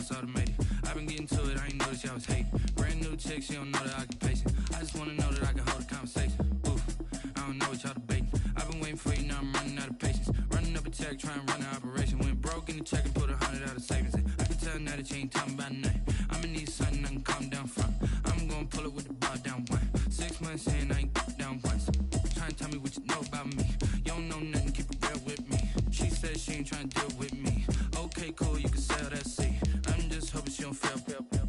it's automated. I've been getting to it, I ain't noticed y'all was hating. Brand new chick, she don't know the occupation. I just wanna know that I can hold a conversation. Oof, I don't know what y'all debating. I've been waiting for you, now I'm running out of patience. Running up a check, trying to run an operation. Went broke in the check and put 100 out of savings in. I can tell now that you ain't talking about nothing. I'ma need something I can calm down from. I'm gonna pull it with the bar down one. 6 months in, I ain't down once. Trying to tell me what you know about me. You don't know nothing, keep it real with me. She said she ain't trying to deal with me. Okay, cool, you can sell that seat. I'm just hoping she don't fail.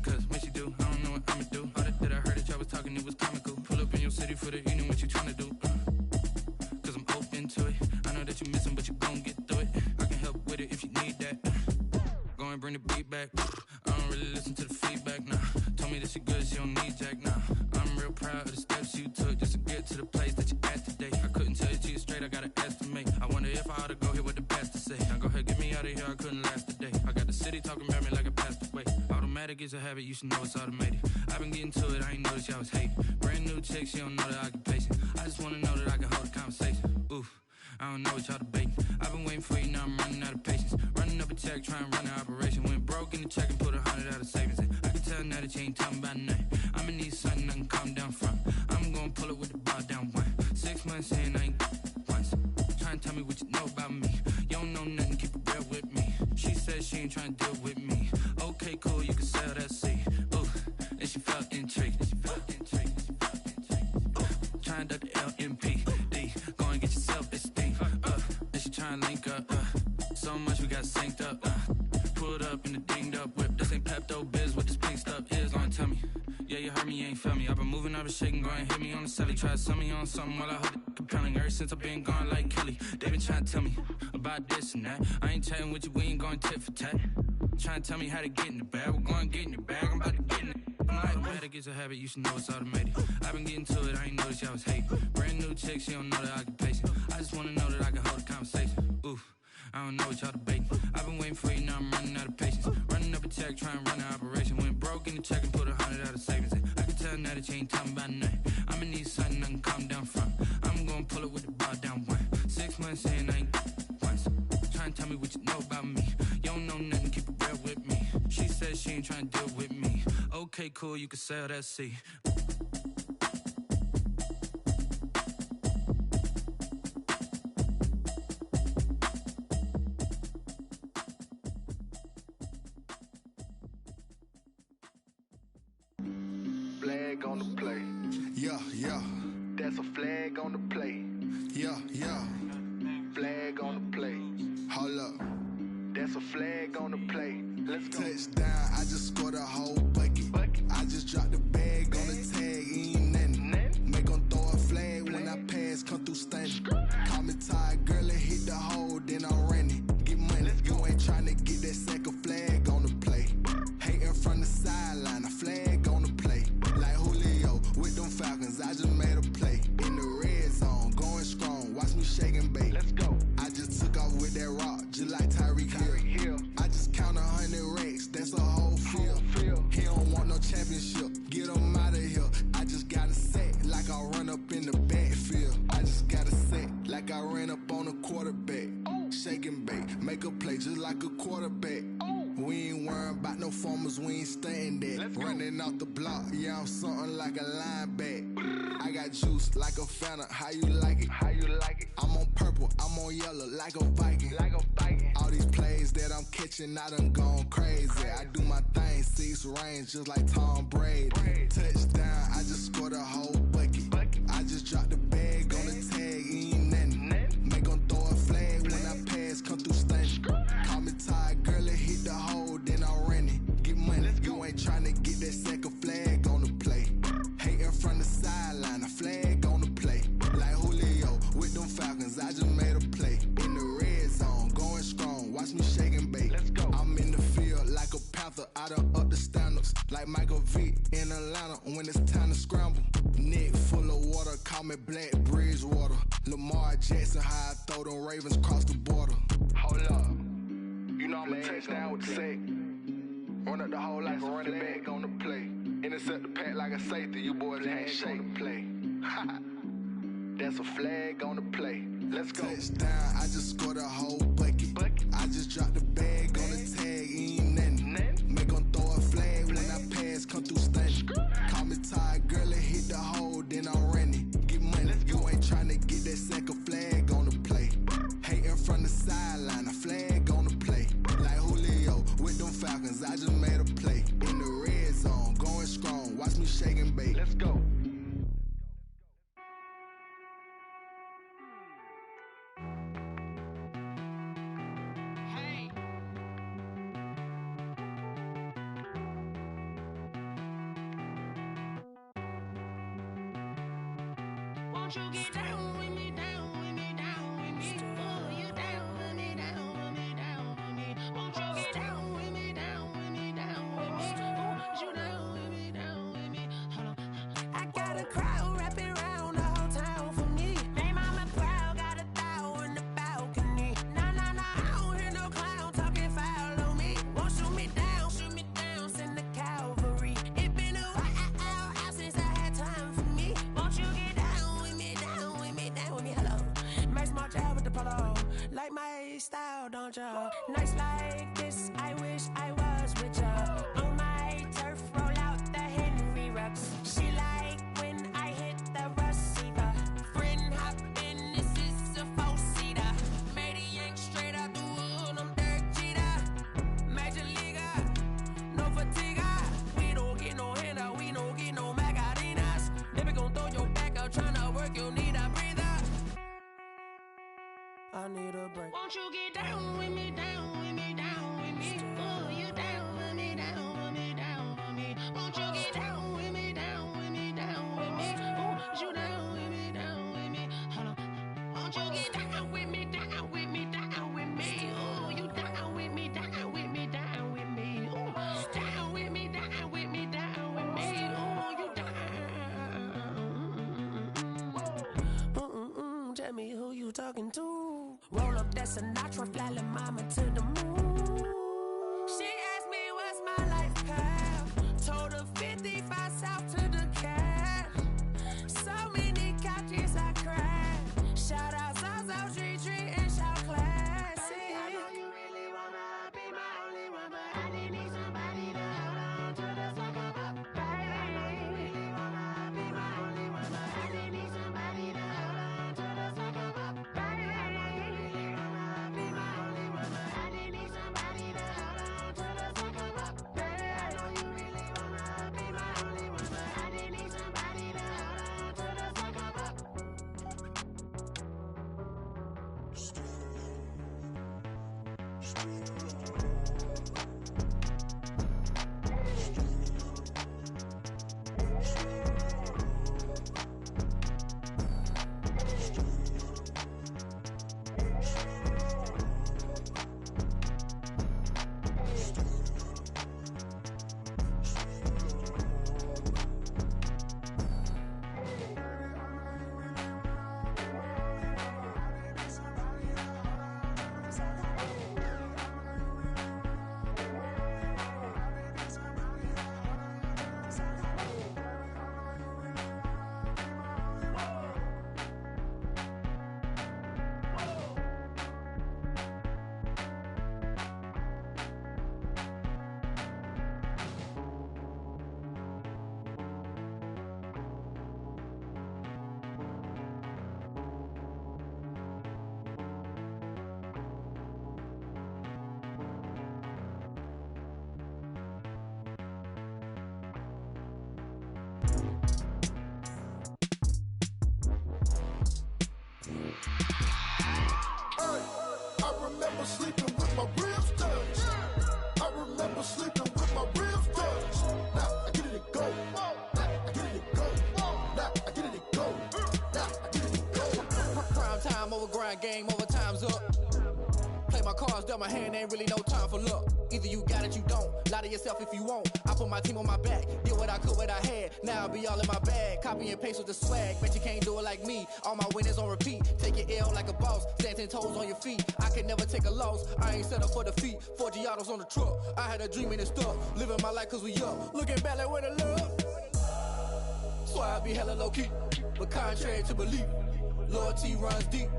Cause when she do, I don't know what I'ma do. All that I heard that y'all was talking, it was comical. Pull up in your city for the evening, what you trying to do? Cause I'm open to it. I know that you missing, but you gon' get through it. I can help with it if you need that. Go and bring the beat back. I don't really listen to the feedback, nah. Told me that she good, she don't need jack, nah. I'm real proud of the steps you took just to get to the place that you at today. I couldn't tell you to you straight, I gotta estimate. I wonder if I ought to go here with the best to say. Now go ahead, get me out of here, I couldn't last a day. I got the city talking about me like I passed away. Automatic is a habit, you should know it's automated. I've been getting to it, I ain't noticed y'all was hating. Brand new chick, she don't know the occupation. I just wanna know that I can hold a conversation. Oof, I don't know what y'all debating. I've been waiting for you, now I'm running out of patience. Running up a check, trying to run an operation. Went broke in the check and put 100 out of savings in. I can tell now that you ain't talking about nothing. I'ma need something I can calm down from. I'm gonna pull it with the bar down one. 6 months in, I ain't once. Trying to tell me what you know about me. You don't know nothing, keep it real with me. She said she ain't trying to deal with me. Okay, cool, you can sell that seat. Ooh, and she felt intrigued. Trying to duck the LMPD. Go and get your self-esteem. And she trying to link up. So much we got synced up. Pulled up in the dinged up whip. This ain't Pepto-Biz, what this pink stuff is. Gonna tell me. Yeah, you heard me, you ain't felt me. I've been moving, I've been shaking, go and hit me on the celly. Try to sell me on something while I hold it compelling. Ever since I've been gone like Kelly, they been trying to tell me about this and that. I ain't chatting with you, we ain't going tit for tat. Trying to tell me how to get in the bag, we're going to get in the bag, I'm about to get in it. Automatic is a habit, you should know it's automated. I've been getting to it, I ain't noticed y'all was hating. Brand new chick, she don't know the occupation. I just wanna know that I can hold a conversation. Oof, I don't know what y'all debating. I've been waiting for you, now I'm running out of patience. Running up a check, trying to run an operation. Went broke in the check and put 100 out of savings in. I can tell now that you ain't talking about nothing. I'ma need something I can calm down from. I'm gonna pull it with the bar down one. 6 months in, I ain't once. Trying to tell me what you know about me. You don't know nothing, keep it real with me. She said she ain't trying to deal with me. Okay, cool, you can sell that seat. Flag on the play. Yeah, yeah. That's a flag on the play. Yeah, yeah. Flag on the play. Hold up. That's a flag on the play. Let's go. Touchdown, I just scored a whole bucket. I just dropped the bag on the tag, ain't nothing. Make 'em throw a flag when I pass, come through stunning. Call me tired, girl, and hit the hole, then I'm running. Get money, you ain't tryna get that second flag on the play. Hating from the sideline, a flag on the play. Like Julio with them Falcons, I just made a play. In the red zone, going strong, watch me shake and bake. Let's go. I just took off with that rock, just like Tyreek Hill. I just count 100 racks, that's a whole field. He don't want no championship, get him out of here. I just got a set, like I run up in the backfield. I just got a set, like I ran up on a quarterback. Shake and bake, make a play just like a quarterback. We ain't worrying about no formers, we ain't staying there. Running off the block, yeah, I'm something like a linebacker. I got juice like a Fanta, how you like it? How you like it? I'm on purple, I'm on yellow, like a Viking. Like a Viking. All these plays that I'm catching, I done gone crazy. I do my thing, 6 range, just like Tom Brady. Touchdown, I just scored a whole bucket. I just dropped the bag on the tag, ain't nothing. Make 'em throw a flag when I pass, come through stunning. Call me tired, girl, and hit the hole, then I'm running. Get money, you ain't tryna get that second flag on the play. Hating from the sideline, a flag on the play. Like Julio with them Falcons, I just made a play. In the red zone, going strong, watch me shake and bake. Let's go. I'm in the field like a panther, I done up the standards. Like Michael Vick in Atlanta when it's time to scramble. Neck full of water, call me Black Bridgewater. Lamar Jackson, how I throw them Ravens across the border. Hold up. You know I'm a touchdown with the sack. Run up the hole like a running back on the play. Intercept the pack like a safety, you boys ain't shake the play. That's a flag on the play. Let's go. Touchdown, I just scored a whole bucket. I just dropped the bag on the tag, ain't nothing. Make I just made a play. In the red zone, going strong. Watch me shake and bake. Let's go. Won't you get down with me, down with me, down with me? Oh, you down with me, down with me, down with me. Won't you get down with me, down with me, down with me? Oh, you down with me, down with me? Hold on. I got a crowd wrapping around the whole town for me. Hey, mama proud, got a thou in the balcony. Nah, I don't hear no clown talking foul on me. Won't shoot me down, send the cavalry. It been a while since I had time for me. Won't you get down with me, down with me, down with me? Hello. Max March out with the polo. Like my style, don't ya? Nights like this, I wish I was with ya. On my turf, roll out the Henry Rux. She like when I hit the receiver. Friend hop in, this is a four-seater. Made a yank straight out the wood, I'm Derek Jeter. Major leaguer, no fatigue. We don't get no handout, we don't get no Magarinas. Never gon' throw your back out, tryna work, you need a breather. I need a break. Won't you get down with me, down with me, down with me? Oh, you down with me, down with me, down with me? Won't you get down with me, down with me, down with me? Oh, you down with me, down with me? Hold on. Won't you get down with me, down with me, down with me? Oh, you down with me, down with me, down with me? Oh, down with me, down with me, down with me? Oh, you down. Tell me who you talking to. Roll up that Sinatra, fly la mama to the moon. She asked me what's my life path. Told her 55 south to the cat. So many couches I cried. Shout out South Tree and shout classy. I know you really wanna be my only one, but I didn't need somebody to hold on to the second up. Baby, I know you really wanna be my only one, but I didn't need somebody to hold on to the second up. Baby, I know you really wanna be my only one, but I didn't need somebody to hold on to the second up. Baby, I know you really wanna be my only one, but I didn't need somebody to hold on to the second up. I remember sleeping with my ribs touched. I remember sleeping with my ribs touched. Now I get it to go. Now I get it to go. Now I get it to go. Now I get it to go. Prime time over grind game, over time's up. Play my cards, dealt my hand, ain't really no time for luck. Either you got it, you don't. Lie to yourself if you won't. I put my team on my back, did what I could, what I had. Now I'll be all in my bag, copy and paste with the swag. Bet you can't do it like me. All my winners on repeat. Take your L like a boss, stand 10 toes on your feet. I can never take a loss. I ain't set up for defeat. 4 Giottos on the truck. I had a dream and it stuck. Living my life cause we up. Looking back like where the love. So I be hella low key, but contrary to belief, loyalty runs deep.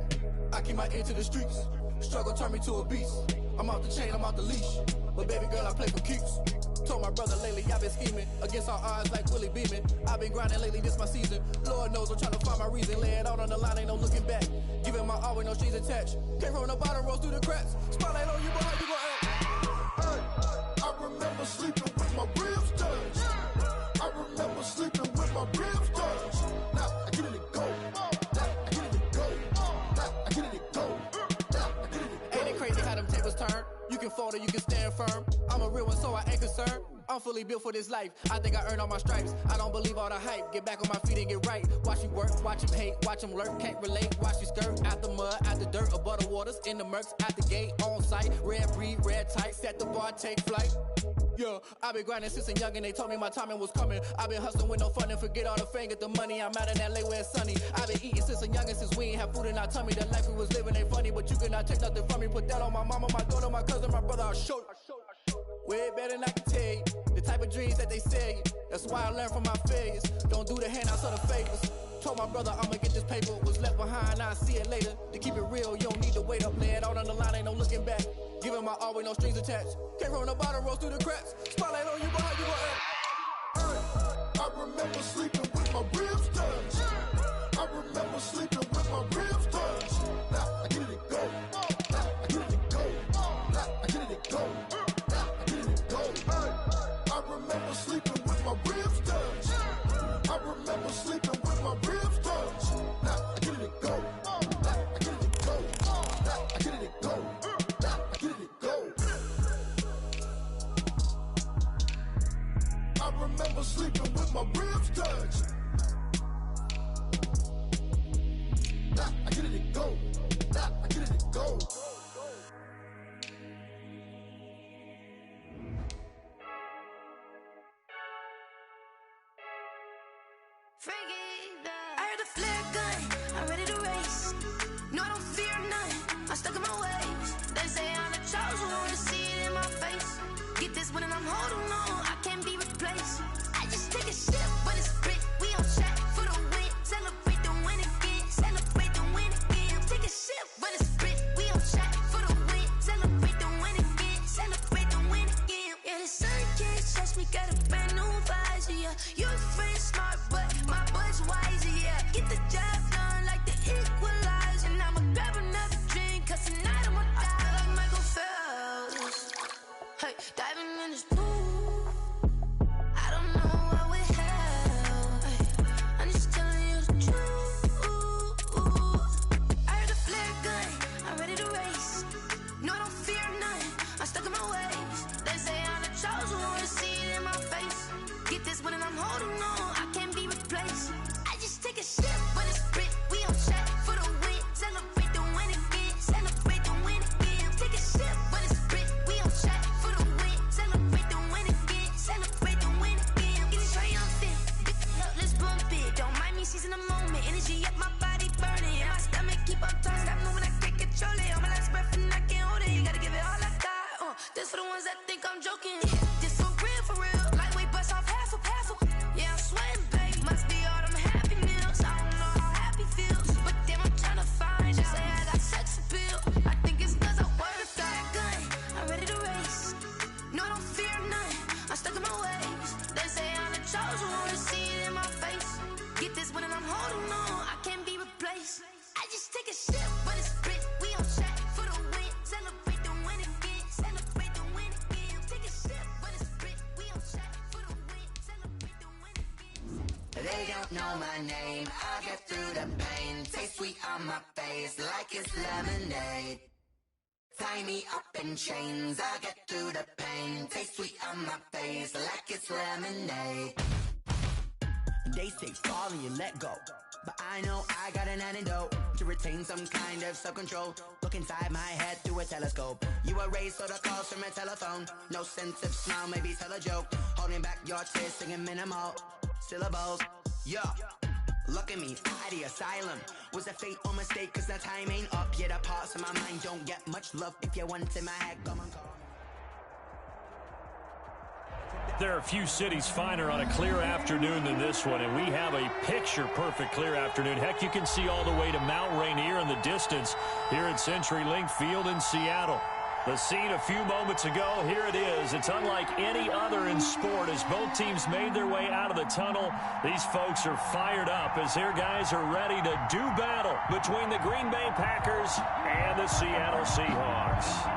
I keep my ear to the streets. Struggle turned me to a beast. I'm out the chain, I'm out the leash. But baby girl, I play for keeps. Told my brother lately, I've been scheming against all odds like Willie Beeman. I've been grinding lately, this my season. Lord knows I'm trying to find my reason. Lay it out on the line, ain't no looking back. Giving my all with no strings attached. Came from the bottom, rose through the cracks. Spotlight on you, but how you gon' act? I remember remember sleeping with my ribs touched. I remember sleeping with my ribs touched. Now I get it to go. Now I get it to go. Now I get it to go. Now I get it to go. Ain't it crazy how them tables turn? You can fold or you can stand firm. I'm a real one, so I ain't concerned. I'm fully built for this life. I think I earned all my stripes. I don't believe all the hype. Get back on my feet and get right. Watch you work, watch him hate, watch him lurk. Can't relate, watch you skirt. Out the mud, out the dirt, above the waters, in the murks, out the gate, on site. Red breed, red tight, set the bar, take flight. Yeah, I been grinding since a young and they told me my timing was coming. I been hustling with no fun and forget all the fame, get the money. I'm out in LA where it's sunny. I been eating since a young and since we ain't have food in our tummy. The life we was living ain't funny, but you cannot take nothing from me. Put that on my mama, my daughter, my cousin, my brother, I'll show you. Way better than I can tell you. The type of dreams that they sell you. That's why I learned from my failures. Don't do the handouts or the favors. Told my brother I'ma get this paper. Was left behind, I'll see it later. To keep it real, you don't need to wait up. Lay it out on the line, ain't no looking back. Giving my all with no strings attached. Came from the bottom, rose through the cracks. Spotlight on you, but how you gon' act? I remember sleeping with my ribs touched. I remember sleeping with my ribs touched. Now I get it to go. Now I get it to go. Now I get it to go. Now I get it to go. I remember sleeping with my ribs touched. I remember sleeping with my ribs touched. Now I get it to go. Now I get it to go. Now I get it to go. Now I get it to go. I remember sleeping with my ribs touched. Now I get it to go. Now I get it to go. I heard the flare gun, I'm ready to race. No, I don't fear none, I'm stuck in my ways. They say I'm the chosen one, to see it in my face. Get this one and I'm holding on, I can't be replaced. I just take a sip, but it's split, we on track for the win. Celebrate the win again, celebrate the win again. Take a sip, but it's split, we on track for the win. Celebrate the win again, celebrate the win again. Yeah, the sun can't touch me, got a brand new visor, yeah. Your friend smart, but my bud's wiser, yeah. Get the job done like the equalizer. And I'ma grab another drink, cause tonight I'ma die. I feel like Michael Phelps. Hey, diving in this pool. I don't know what we have. Hey, I'm just telling you the truth. I heard the flare gun, I'm ready to race. No, I don't fear none, I'm stuck in my ways. They say I'm the chosen one, to see it in my face. Get this one and I'm holding on, I can't be replaced. I just take a sip, but it's split, we on track for the win. Celebrate the win again, celebrate the win again. Take a sip, but it's split, we on track for the win. Celebrate the win again, celebrate the win again. Get it triumphant, let's bump it. Don't mind me seizing the moment, energy up my body burning. And my stomach keep on turning, stop moving, I can't control it. On my last breath and I can't hold it, you gotta give it all I got. This for the ones that think I'm joking. This for real, lightweight bust off half a. Yeah, I'm sweating, babe, must be all them happy meals. I don't know how happy feels, but damn, I'm trying to find out. Say I got sex appeal, I think it's cause I work that gun. I'm ready to race, no, I don't fear none, I'm stuck in my ways. They say I'm the chosen one, to see it in my face. Get this one and I'm holding on, I can't be replaced. I just take a sip, but it's split, we on track for the win. Celebrate the win again, celebrate the win again. Take a sip, but it's split, we on track for the win. Celebrate the win again. They don't know my name, I get through the pain. Taste sweet on my face like it's lemonade. Tie me up in chains, I get through the pain. Taste sweet on my face like it's lemonade. They say fall and you let go, but I know I got an antidote to retain some kind of self-control. Look inside my head through a telescope. You erase all the calls from a telephone. No sense of smile, maybe tell a joke. Holding back your tears, singing minimal syllables. Yeah, look at me, out the asylum. Was a fate or mistake, cause the time ain't up. Yet the parts of my mind don't get much love. If you want in my head, come on, call me. There are a few cities finer on a clear afternoon than this one, and we have a picture-perfect clear afternoon. Heck, you can see all the way to Mount Rainier in the distance here at CenturyLink Field in Seattle. The scene a few moments ago, here it is. It's unlike any other in sport as both teams made their way out of the tunnel. These folks are fired up as their guys are ready to do battle between the Green Bay Packers and the Seattle Seahawks.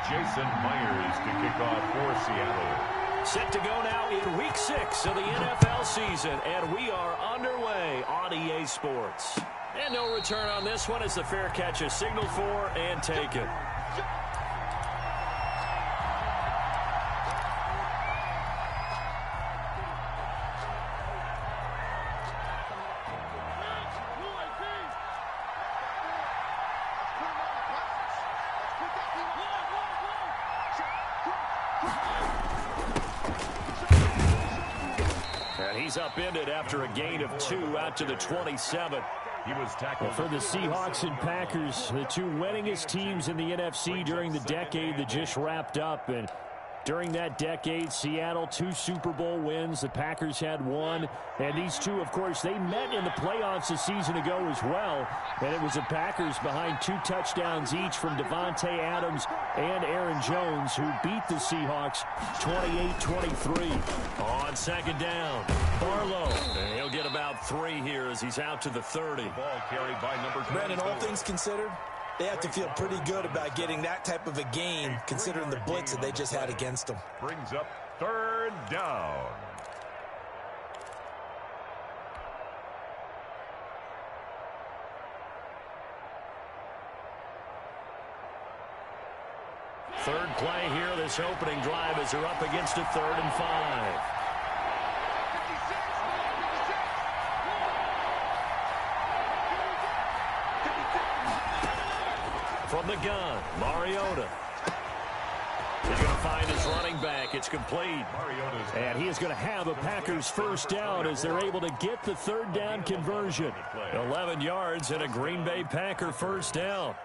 Jason Myers to kick off for Seattle. Set to go now in Week 6 of the NFL season, and we are underway on EA Sports. And no return on this one as the fair catch is signaled for and taken. He's upended after a gain of 2 out to the 27. He was tackled. For the Seahawks and Packers, the two winningest teams in the NFC during the decade that just wrapped up. And during that decade, Seattle, 2 Super Bowl wins. The Packers had 1. And these two, of course, they met in the playoffs a season ago as well. And it was the Packers behind 2 touchdowns each from Devontae Adams and Aaron Jones, who beat the Seahawks 28-23. On second down, Barlow. And he'll get about 3 here as he's out to the 30. Ball carried by number 24. Brandon, all things considered, they have to feel pretty good about getting that type of a gain, considering the blitz that they just had against them. Brings up 3rd down. Third play here, this opening drive as they're up against a 3rd and 5. From the gun, Mariota. He's going to find his running back. It's complete. And he is going to have a Packers first down as they're able to get the 3rd down conversion. 11 yards and a Green Bay Packer first down.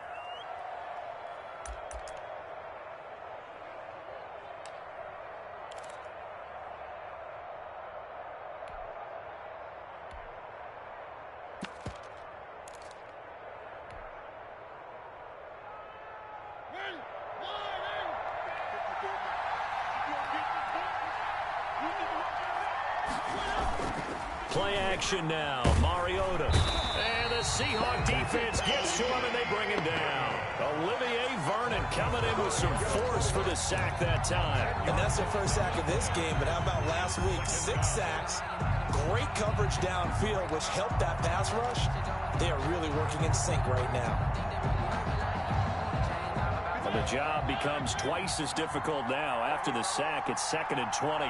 Play action now, Mariota. And the Seahawk defense gets to him and they bring him down. Olivier Vernon coming in with some force for the sack that time. And that's the first sack of this game, but how about last week? 6 sacks, great coverage downfield, which helped that pass rush. They are really working in sync right now. And the job becomes twice as difficult now. After the sack, it's 2nd and 20.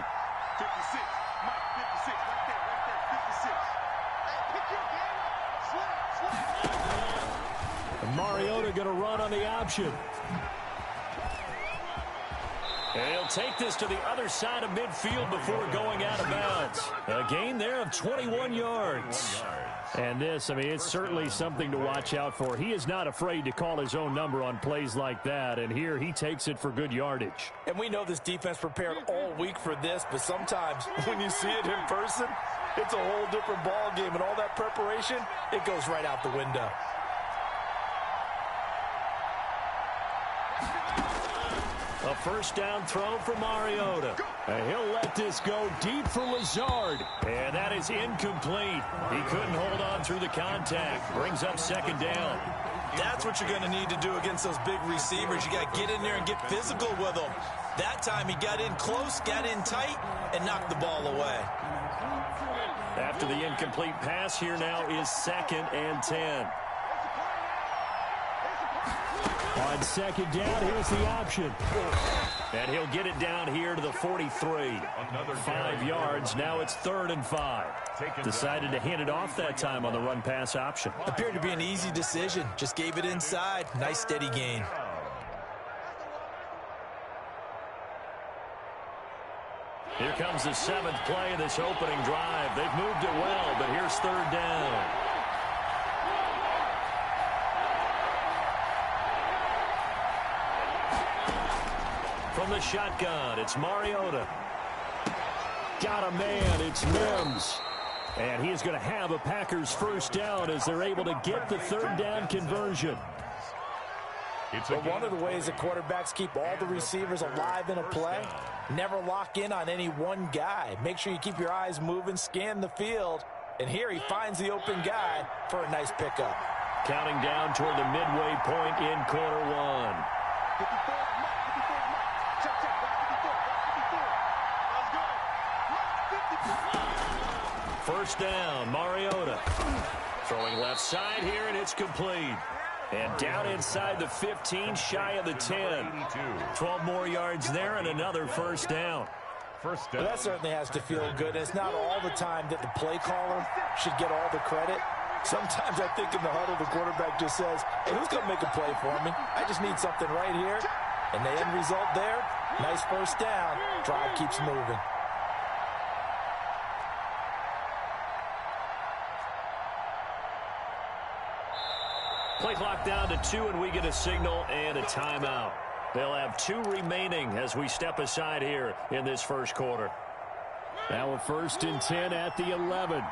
56. Mariota going to run on the option. And he'll take this to the other side of midfield before going out of bounds. A gain there of 21 yards. And this, I mean, it's certainly something to watch out for. He is not afraid to call his own number on plays like that. And here he takes it for good yardage. And we know this defense prepared all week for this, but sometimes when you see it in person, it's a whole different ball game. And all that preparation, it goes right out the window. A first down throw for Mariota. And he'll let this go deep for Lazard. And that is incomplete. He couldn't hold on through the contact. Brings up 2nd down. That's what you're going to need to do against those big receivers. You got to get in there and get physical with them. That time he got in close, got in tight, and knocked the ball away. After the incomplete pass, here now is 2nd and 10. On 2nd down, here's the option. And he'll get it down here to the 43. 5 yards. Now it's 3rd and 5. Decided to hand it off that time on the run-pass option. Appeared to be an easy decision. Just gave it inside. Nice, steady gain. Here comes the 7th play of this opening drive. They've moved it well, but here's 3rd down. From the shotgun, it's Mariota. Got a man, it's Mims. And he is going to have a Packers first down as they're able to get the 3rd down conversion. But one of the ways that quarterbacks keep all the receivers alive in a play, never lock in on any one guy. Make sure you keep your eyes moving, scan the field. And here he finds the open guy for a nice pickup. Counting down toward the midway point in quarter 1. first down, Mariota. Throwing left side here, and it's complete. And down inside the 15, shy of the 10. 12 more yards there and another first down. Well, that certainly has to feel good. It's not all the time that the play caller should get all the credit. Sometimes I think in the huddle, the quarterback just says, hey, who's going to make a play for me? I just need something right here. And the end result there, nice first down. Drive keeps moving. Play clock down to 2, and we get a signal and a timeout. They'll have 2 remaining as we step aside here in this first quarter. Now a 1st and 10 at the 11.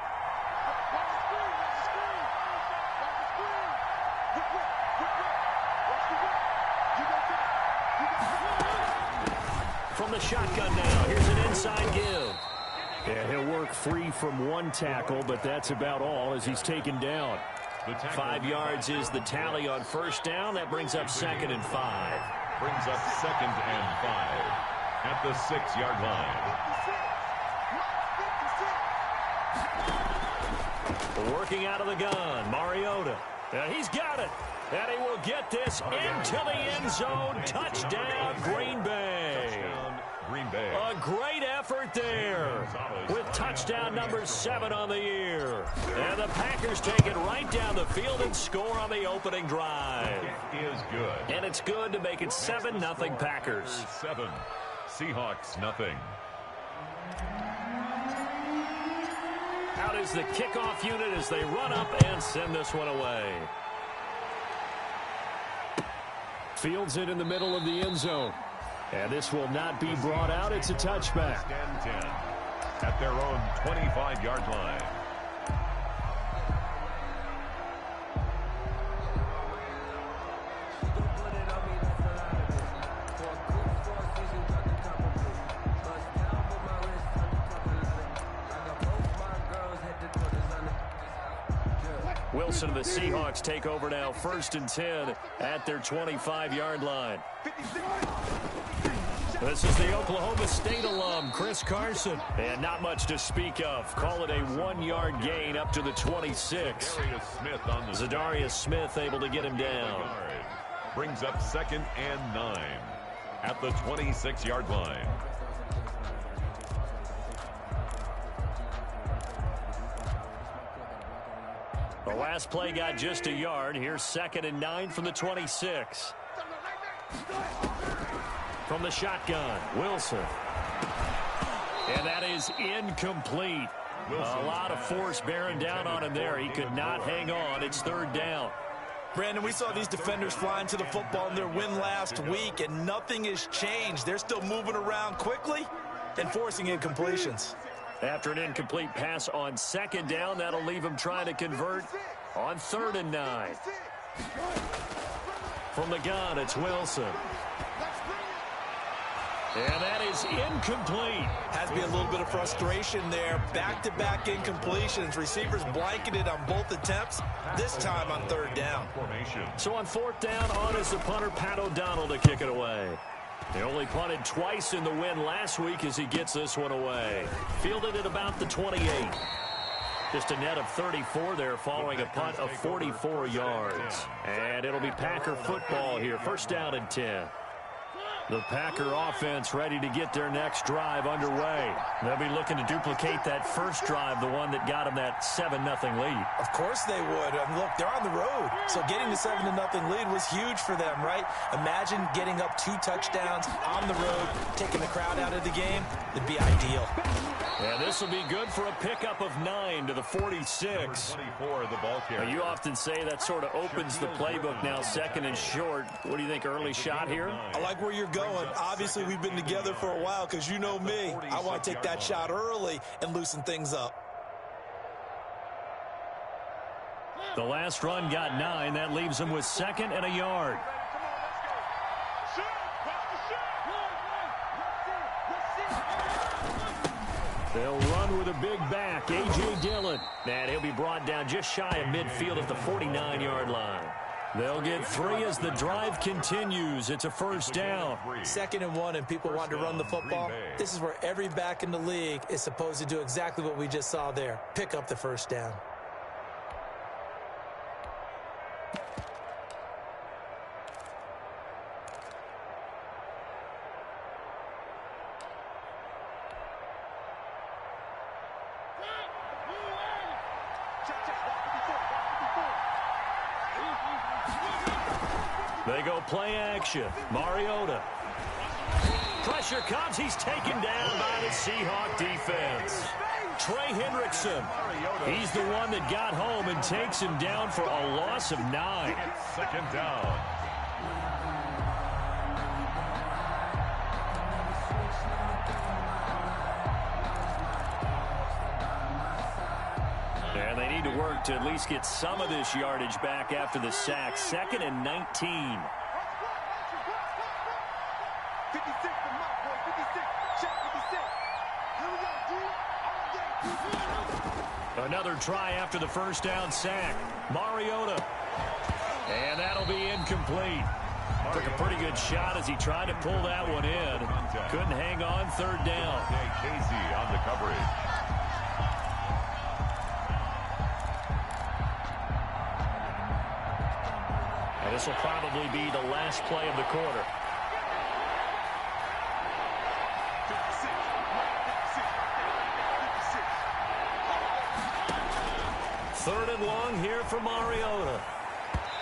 From the shotgun now, here's an inside give. And he'll work free from 1 tackle, but that's about all as he's taken down. 5 yards is the tally on first down. That brings up 2nd and 5. Brings up 2nd and 5 at the 6-yard line. Working out of the gun, Mariota. And he's got it. And he will get this into the end zone. Touchdown, Green Bay. A great effort there with touchdown number 7 on the year. And the Packers take it right down the field and score on the opening drive. It is good. And it's good to make it 7-0 Packers. 7, Seahawks nothing. Out is the kickoff unit as they run up and send this one away. Fields it in the middle of the end zone. And this will not be brought out. It's a touchback. 10 at their own 25-yard line. Wilson and the Seahawks take over now. 1st and 10 at their 25-yard line. This is the Oklahoma State alum, Chris Carson. And not much to speak of. Call it a 1-yard gain up to the 26. Zadarius Smith able to get him down. Brings up 2nd and 9 at the 26-yard line. The last play got just a yard. Here's 2nd and 9 from the 26. From the shotgun, Wilson. And that is incomplete. A lot of force bearing down on him there. He could not hang on. It's 3rd down. Brandon, we saw these defenders flying to the football in their win last week, and nothing has changed. They're still moving around quickly and forcing incompletions. After an incomplete pass on 2nd down, that'll leave him trying to convert on 3rd and 9. From the gun, it's Wilson. And that is incomplete. Has to be a little bit of frustration there. Back-to-back incompletions. Receivers blanketed on both attempts, this time on 3rd down. So on 4th down, on is the punter, Pat O'Donnell, to kick it away. He only punted twice in the win last week as he gets this one away. Fielded at about the 28. Just a net of 34 there following a punt of 44 yards. And it'll be Packer football here. 1st down and 10. The Packer offense ready to get their next drive underway. They'll be looking to duplicate that first drive, the one that got them that 7-0 lead. Of course they would. Look, they're on the road, so getting the 7-0 lead was huge for them, right? Imagine getting up 2 touchdowns on the road, taking the crowd out of the game. It'd be ideal. And this will be good for a pickup of 9 to the 46. 24, the ball carrier. Now, you often say that sort of opens the playbook now, 2nd and short. What do you think, early shot here? I like where you're going. Obviously, we've been together for a while because you know me. I want to take that shot early and loosen things up. The last run got 9. That leaves him with 2nd and a yard. They'll run with a big back, A.J. Dillon. And he'll be brought down just shy of midfield at the 49-yard line. They'll get 3 as the drive continues. It's a first down. 2nd and 1, and people want to run the football. This is where every back in the league is supposed to do exactly what we just saw there. Pick up the first down. They go play action. Mariota. Pressure comes. He's taken down by the Seahawk defense. Trey Hendrickson. He's the one that got home and takes him down for a loss of 9. 2nd down. And they need to work to at least get some of this yardage back after the sack. 2nd and 19. Another try after the first down sack. Mariota. And that'll be incomplete. Took a pretty good shot as he tried to pull that one in. Couldn't hang on. 3rd down. Casey on the coverage. And this will probably be the last play of the quarter. Third and long here for Mariota.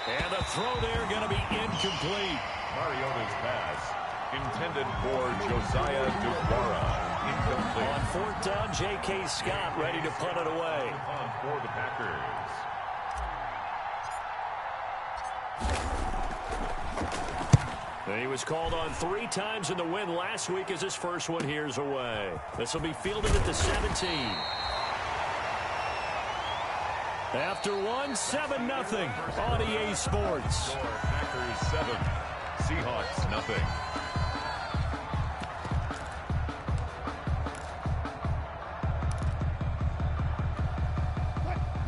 And the throw there going to be incomplete. Mariota's pass intended for Josiah Dubara. Incomplete. On 4th down, J.K. Scott ready to punt it away. For the Packers. He was called on 3 times in the win last week as his first one here's away. This will be fielded at the 17. After 1, 7-0 on EA Sports. Packers 7, Seahawks nothing.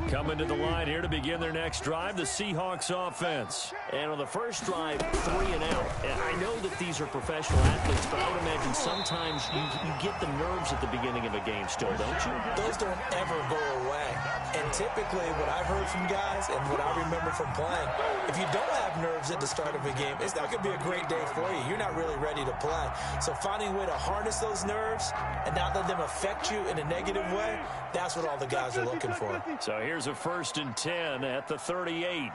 Coming to the line here to begin their next drive, the Seahawks offense. And on the first drive, 3 and out. And I know that these are professional athletes, but I would imagine sometimes you get the nerves at the beginning of a game still, don't you? Those don't ever go away. And typically what I've heard from guys and what I remember from playing, if you don't have nerves at the start of a game, it's not going to be a great day for you. You're not really ready to play. So finding a way to harness those nerves and not let them affect you in a negative way, that's what all the guys are looking for. So here's a 1st and 10 at the 38.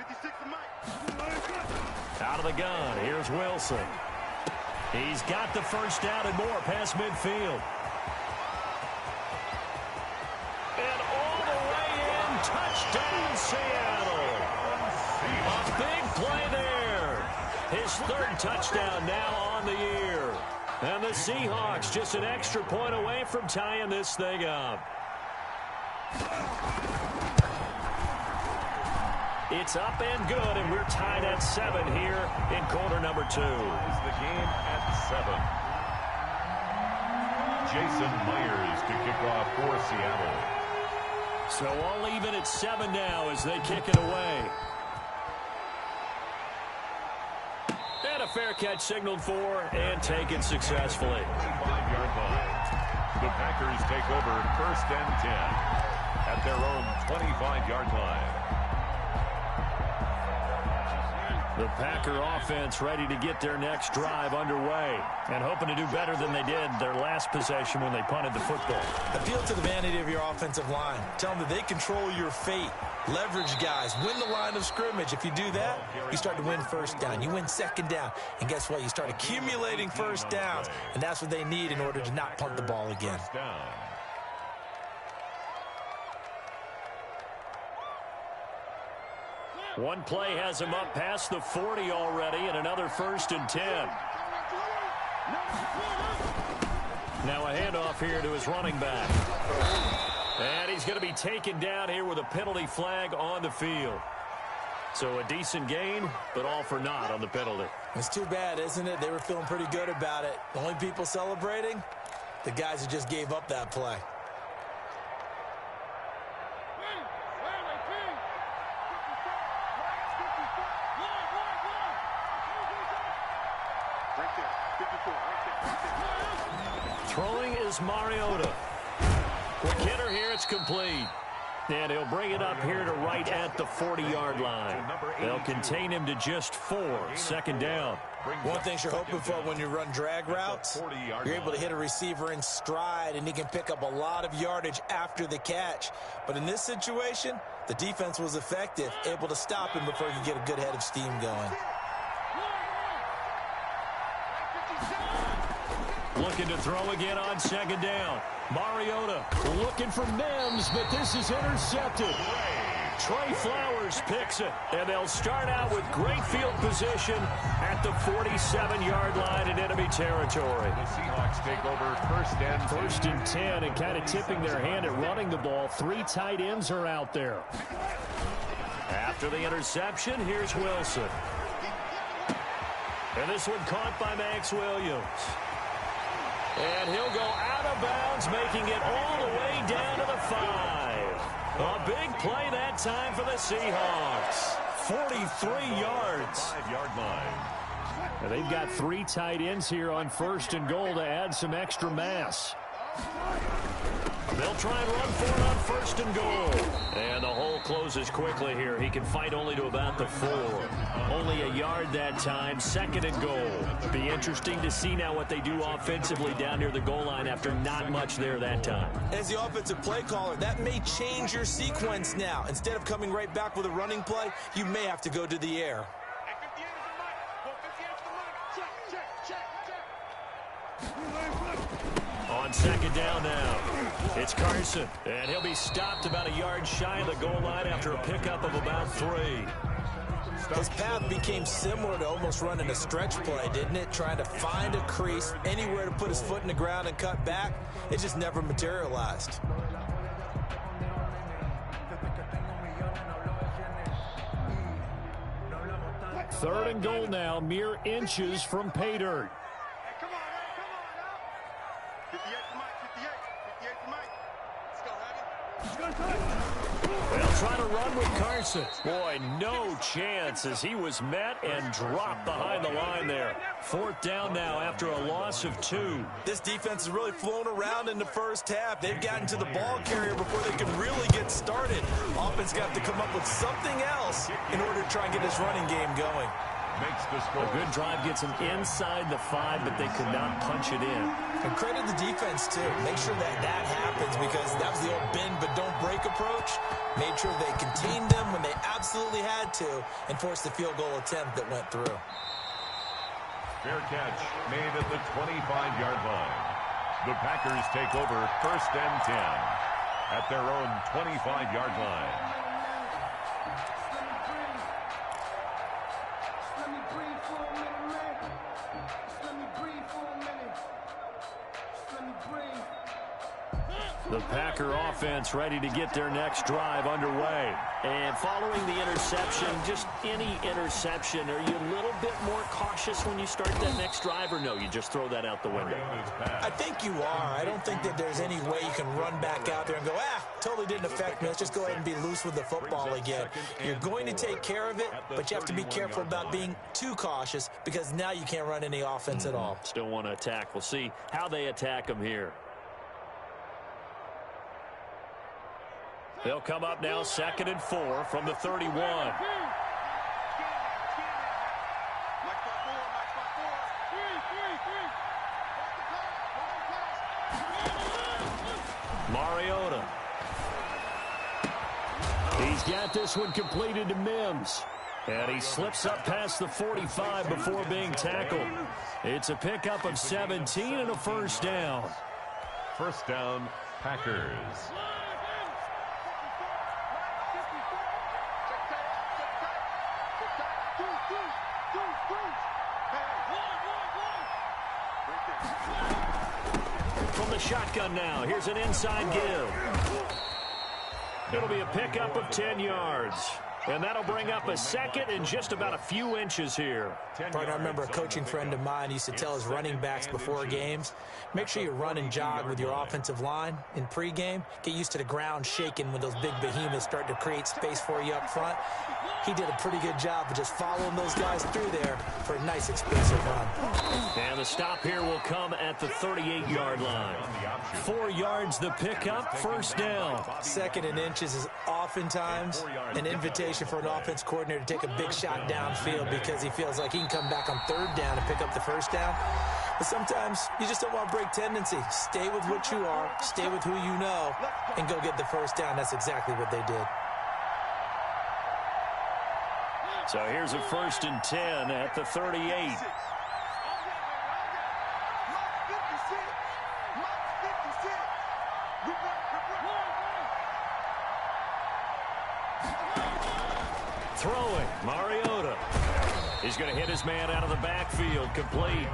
Out of the gun, here's Wilson. He's got the first down and more past midfield. And all the way in, touchdown Seattle. A big play there. His 3rd touchdown now on the year. And the Seahawks just an extra point away from tying this thing up. It's up and good, and we're tied at 7 here in quarter number 2. Is the game at 7. Jason Myers to kick off for Seattle. So all even at 7 now as they kick it away. And a fair catch signaled for and taken successfully. 5-yard line. The Packers take over 1st and 10 at their own 25-yard line. The Packer offense ready to get their next drive underway and hoping to do better than they did their last possession when they punted the football. Appeal to the vanity of your offensive line. Tell them that they control your fate. Leverage guys. Win the line of scrimmage. If you do that, you start to win 1st down. You win 2nd down. And guess what? You start accumulating 1st downs. And that's what they need in order to not punt the ball again. One play has him up past the 40 already, and another 1st and 10. Now a handoff here to his running back. And he's going to be taken down here with a penalty flag on the field. So a decent gain, but all for naught on the penalty. It's too bad, isn't it? They were feeling pretty good about it. The only people celebrating, the guys who just gave up that play. Throwing is Mariota. Quick hitter here, it's complete. And he'll bring it up here to right at the 40-yard line. They'll contain him to just 4. Second down. One thing you're hoping for when you run drag routes, you're able to hit a receiver in stride, and he can pick up a lot of yardage after the catch. But in this situation, the defense was effective, able to stop him before he could get a good head of steam going. Looking to throw again on second down. Mariota looking for Mims, but this is intercepted. Trey Flowers picks it, and they'll start out with great field position at the 47-yard line in enemy territory. The Seahawks take over First and 10, and kind of tipping their hand at running the ball. 3 tight ends are out there. After the interception, here's Wilson. And this one caught by Max Williams. And he'll go out of bounds, making it all the way down to the 5. A big play that time for the Seahawks. 43 yards. 5-yard line. And they've got 3 tight ends here on first and goal to add some extra mass. They'll try and run for it on first and goal. And the hole closes quickly here. He can fight only to about the 4. Only a yard that time. Second and goal. Be interesting to see now what they do offensively down near the goal line after not much there that time. As the offensive play caller, that may change your sequence now. Instead of coming right back with a running play, you may have to go to the air. On second down now, it's Carson, and he'll be stopped about a yard shy of the goal line after a pickup of about 3. His path became similar to almost running a stretch play, didn't it? Trying to find a crease, anywhere to put his foot in the ground and cut back. It just never materialized. Third and goal now, mere inches from pay dirt. They'll try to run with Carson. Boy, no chance as he was met and dropped behind the line there. Fourth down now after a loss of 2. This defense has really flown around in the first half. They've gotten to the ball carrier before they can really get started. Offense got to come up with something else in order to try and get this running game going. Makes the score. A good drive gets them inside the 5, but they could not punch it in. And credit the defense, too. Make sure that happens because that was the old bend but don't break approach. Made sure they contained them when they absolutely had to and forced the field goal attempt that went through. Fair catch made at the 25-yard line. The Packers take over first and 10 at their own 25-yard line. The Packer offense ready to get their next drive underway. And following the interception, just any interception, are you a little bit more cautious when you start that next drive, or no, you just throw that out the window? I think you are. I don't think that there's any way you can run back out there and go, totally didn't affect me. Let's just go ahead and be loose with the football again. You're going to take care of it, but you have to be careful about being too cautious because now you can't run any offense at all. Still want to attack. We'll see how they attack them here. They'll come up now, 2nd and 4 from the 31. Mariota. He's got this one completed to Mims. And he slips up past the 45 before being tackled. It's a pickup of 17 and a first down. First down, Packers. From the shotgun now, here's an inside give. It'll be a pickup of 10 yards. And that'll bring up a second and just about a few inches here. Partner, I remember a coaching friend of mine used to tell his running backs before games, make sure you run and jog with your offensive line in pregame. Get used to the ground shaking when those big behemoths start to create space for you up front. He did a pretty good job of just following those guys through there, for a nice explosive run. And the stop here will come at the 38-yard line. 4 yards the pickup, first down. Second and inches is oftentimes an invitation for an offense coordinator to take a big shot downfield because he feels like he can come back on third down and pick up the first down. But sometimes you just don't want to break tendency. Stay with what you are, stay with who you know, and go get the first down. That's exactly what they did. So here's a 1st and 10 at the 38. Throwing, Mariota. He's going to hit his man out of the backfield, complete.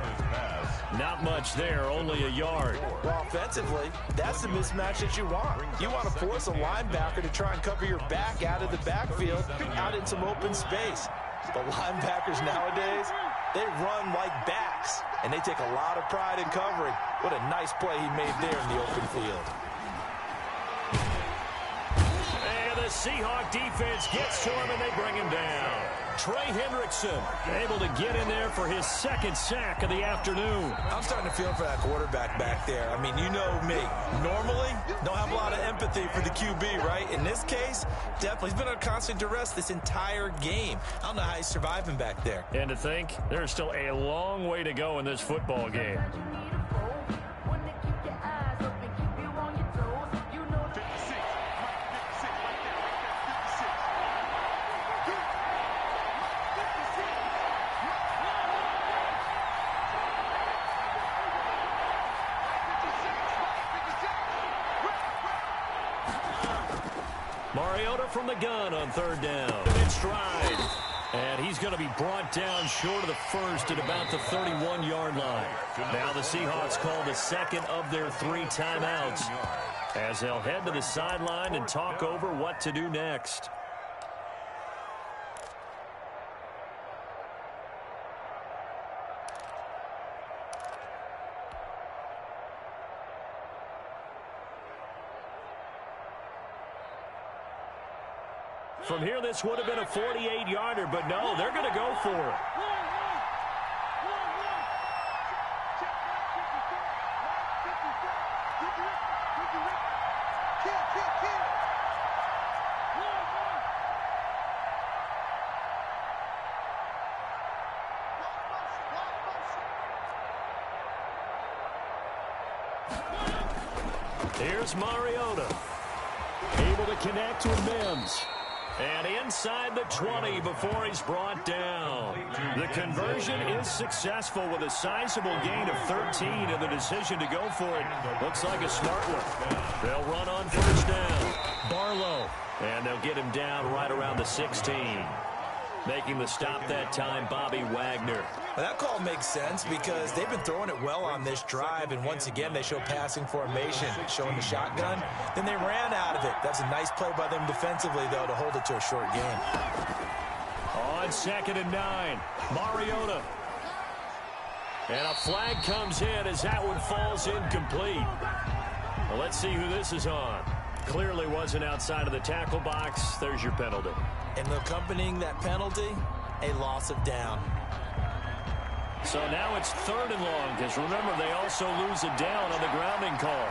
Not much there, only a yard. Well, offensively, that's the mismatch that you want. You want to force a linebacker to try and cover your back out of the backfield, out in some open space. But linebackers nowadays, they run like backs, and they take a lot of pride in covering. What a nice play he made there in the open field. And the Seahawk defense gets to him, and they bring him down. Trey Hendrickson able to get in there for his 2nd sack of the afternoon. I'm starting to feel for that quarterback back there. I mean, you know me. Normally, don't have a lot of empathy for the QB, right? In this case, definitely. He's been under constant duress this entire game. I don't know how he's surviving back there. And to think, there's still a long way to go in this football game. Mariota from the gun on 3rd down. In stride. And he's going to be brought down short of the first at about the 31-yard line. Now the Seahawks call the 2nd of their 3 timeouts as they'll head to the sideline and talk over what to do next. From here, this would have been a 48-yarder, but no, they're going to go for it. Here's Mariota. Able to connect with Mims. And inside the 20 before he's brought down. The conversion is successful with a sizable gain of 13, and the decision to go for it looks like a smart one. They'll run on 1st down. Barlow. And they'll get him down right around the 16. Making the stop that time, Bobby Wagner. Well, that call makes sense because they've been throwing it well on this drive, and once again, they show passing formation, showing the shotgun. Then they ran out of it. That's a nice play by them defensively, though, to hold it to a short game. On 2nd and 9, Mariota. And a flag comes in as that one falls incomplete. Well, let's see who this is on. Clearly wasn't outside of the tackle box. There's your penalty. And accompanying that penalty, a loss of down. So now it's 3rd and long, because remember, they also lose a down on the grounding call.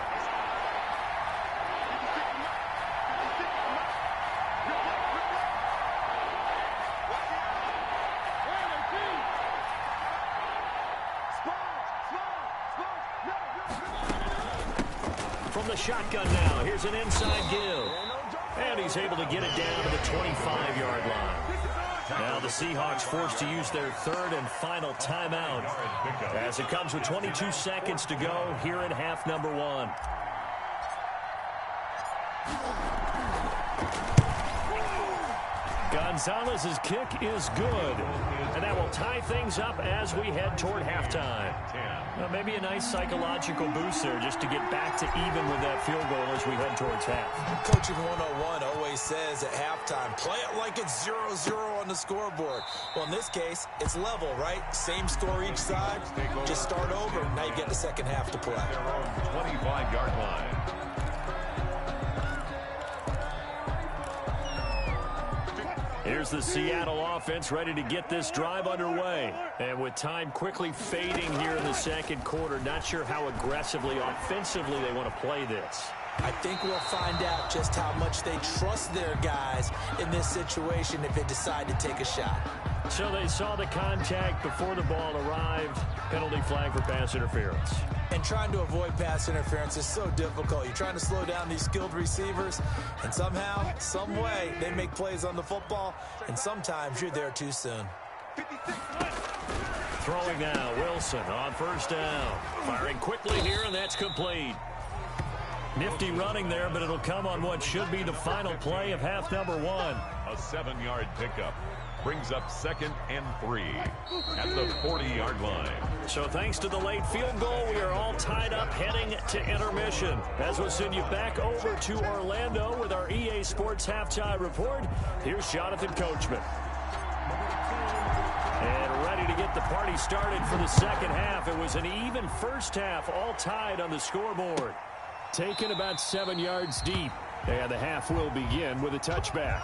From the shotgun now, here's an inside give. And he's able to get it down to the 25-yard line. Now the Seahawks forced to use their 3rd and final timeout as it comes with 22 seconds to go here in half number 1. Gonzalez's kick is good, and that will tie things up as we head toward halftime. Well, maybe a nice psychological boost there just to get back to even with that field goal as we head towards half. Coaching 101 always says at halftime, play it like it's 0-0 on the scoreboard. Well, in this case, it's level, right? Same score each side. Just start over. Now you get the second half to play. Their own 25-yard line. Here's the Seattle offense ready to get this drive underway. And with time quickly fading here in the second quarter, not sure how aggressively, offensively they want to play this. I think we'll find out just how much they trust their guys in this situation if they decide to take a shot. So they saw the contact before the ball arrived. Penalty flag for pass interference. And trying to avoid pass interference is so difficult. You're trying to slow down these skilled receivers, and somehow, some way, they make plays on the football, and sometimes you're there too soon. Throwing now, Wilson on first down. Firing quickly here, and that's complete. Nifty running there, but it'll come on what should be the final play of half number one. A 7-yard pickup brings up 2nd and 3 at the 40-yard line. So thanks to the late field goal, we are all tied up heading to intermission. As we'll send you back over to Orlando with our EA Sports Halftime Report, here's Jonathan Coachman. And ready to get the party started for the second half. It was an even first half, all tied on the scoreboard. Taken about 7 yards deep. And the half will begin with a touchback.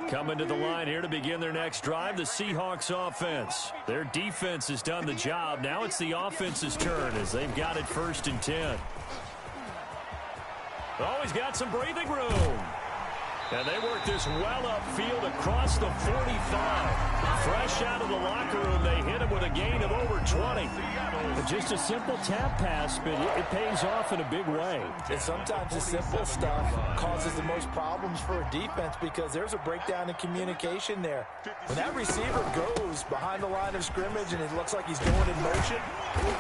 Coming to the line here to begin their next drive, the Seahawks offense. Their defense has done the job. Now it's the offense's turn as they've got it 1st and 10. Oh, he's got some breathing room. And they work this well upfield across the 45. Fresh out of the locker room, they hit him with a gain of over 20. Just a simple tap pass, but it pays off in a big way. And sometimes the simple stuff causes the most problems for a defense because there's a breakdown in communication there. When that receiver goes behind the line of scrimmage and it looks like he's going in motion,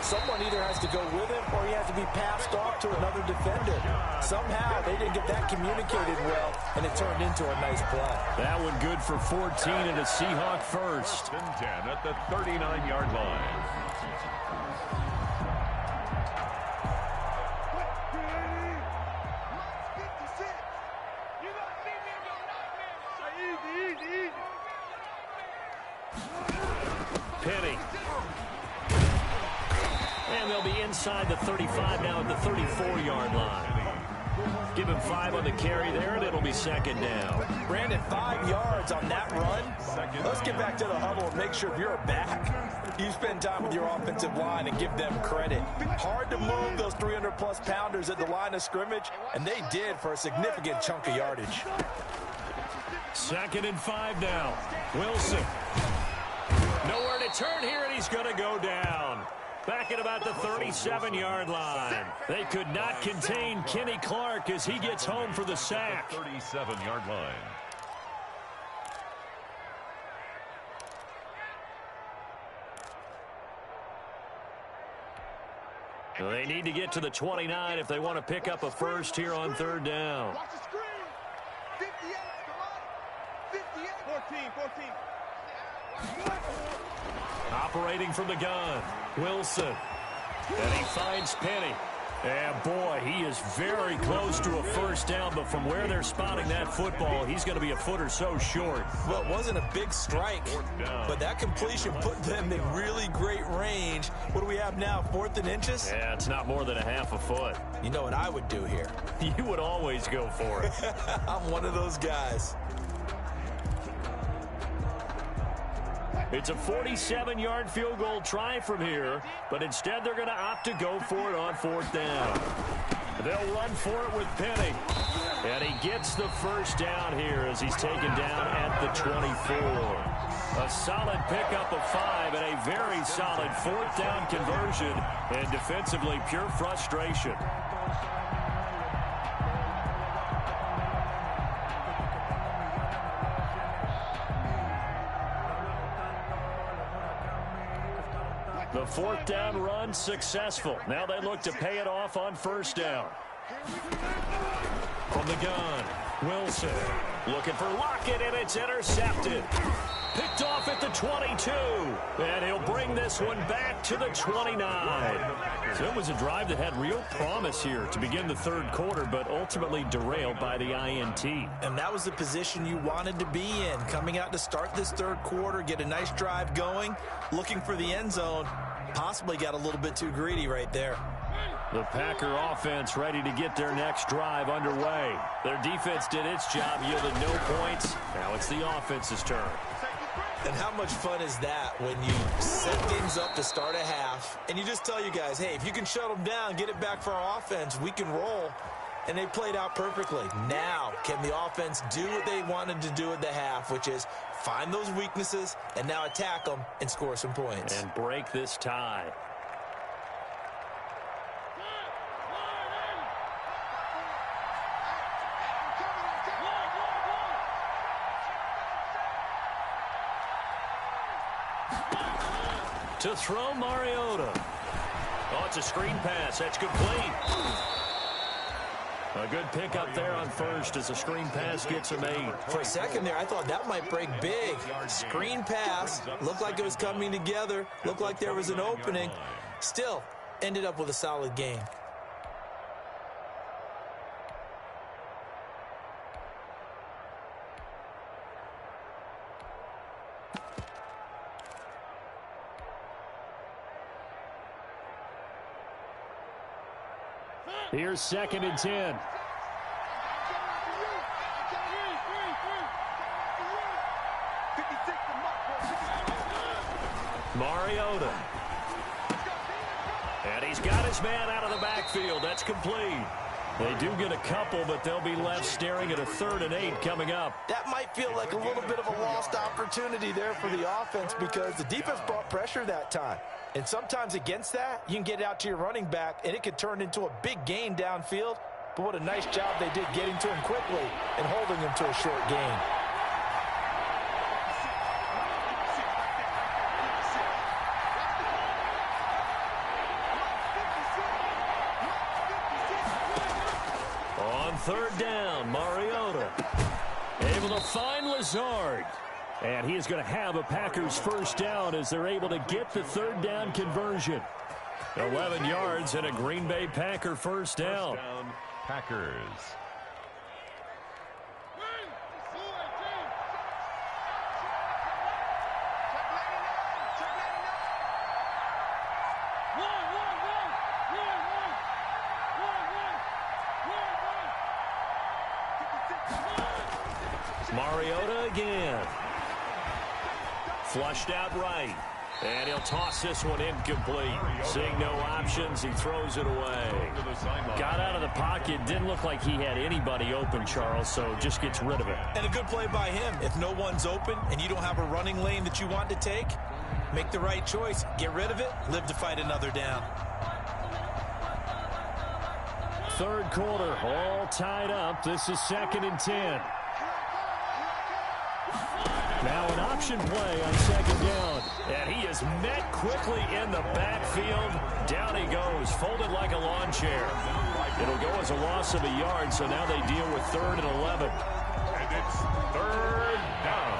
someone either has to go with him or he has to be passed off to another defender. Somehow they didn't get that communicated well, and it turned into a nice play. That one good for 14 and a Seahawk first. 1st and 10 at the 39-yard line. Penny. And they'll be inside the 35 now at the 34-yard line. Give him 5 on the carry there, and it'll be 2nd down. Brandon, 5 yards on that run. Let's get back to the huddle and make sure if you're a back, you spend time with your offensive line and give them credit. Hard to move those 300-plus pounders at the line of scrimmage, and they did for a significant chunk of yardage. 2nd and 5 now. Wilson. Nowhere to turn here, and he's going to go down. Back at about the 37-yard line. They could not contain Kenny Clark as he gets home for the sack. 37-yard line. They need to get to the 29 if they want to pick up a first here on 3rd down. Watch the screen. 58, come on. 58. 14. Operating from the gun, Wilson. And he finds Penny. And, boy, he is very close to a first down, but from where they're spotting that football, he's going to be a foot or so short. Well, it wasn't a big strike, but that completion put them in really great range. What do we have now, 4th and inches? Yeah, it's not more than a half a foot. You know what I would do here? You would always go for it. I'm one of those guys. It's a 47-yard field goal try from here, but instead they're going to opt to go for it on 4th down. They'll run for it with Penny. And he gets the first down here as he's taken down at the 24. A solid pickup of 5 and a very solid 4th down conversion. And defensively, pure frustration. The 4th down run successful. Now they look to pay it off on 1st down. From the gun, Wilson looking for Lockett, and it's intercepted. Picked off at the 22, and he'll bring this one back to the 29. So it was a drive that had real promise here to begin the third quarter, but ultimately derailed by the INT. And that was the position you wanted to be in, coming out to start this third quarter, get a nice drive going, looking for the end zone. Possibly got a little bit too greedy right there. The Packer offense ready to get their next drive underway. Their defense did its job, yielded no points. Now it's the offense's turn. And how much fun is that when you set things up to start a half, and you just tell you guys, hey, if you can shut them down, get it back for our offense, we can roll. And they played out perfectly. Now, can the offense do what they wanted to do at the half, which is find those weaknesses and now attack them and score some points. And break this tie. To throw Mariota. Oh, it's a screen pass. That's complete. A good pickup there on first as a screen pass gets him 8. For a second there, I thought that might break big. Screen pass. Looked like it was coming together. Looked like there was an opening. Still, ended up with a solid game. Here's 2nd and 10. Mariota. And he's got his man out of the backfield. That's complete. They do get a couple, but they'll be left staring at a 3rd and 8 coming up. That might feel like a little bit of a lost opportunity there for the offense because the defense brought pressure that time. And sometimes against that, you can get out to your running back, and it could turn into a big gain downfield. But what a nice job they did getting to him quickly and holding him to a short gain. On 3rd down, Mariota able to find Lazard. And he is going to have a Packers first down as they're able to get the 3rd down conversion. 11 yards and a Green Bay Packer first down. Packers. Mariota again. Flushed out right. And he'll toss this one incomplete. Seeing no options, he throws it away. Got out of the pocket. Didn't look like he had anybody open, Charles, so just gets rid of it. And a good play by him. If no one's open and you don't have a running lane that you want to take, make the right choice. Get rid of it. Live to fight another down. 3rd quarter, all tied up. This is 2nd and 10. Now an option play on 2nd down. And he is met quickly in the backfield. Down he goes, folded like a lawn chair. It'll go as a loss of a yard, so now they deal with 3rd and 11. And it's 3rd down.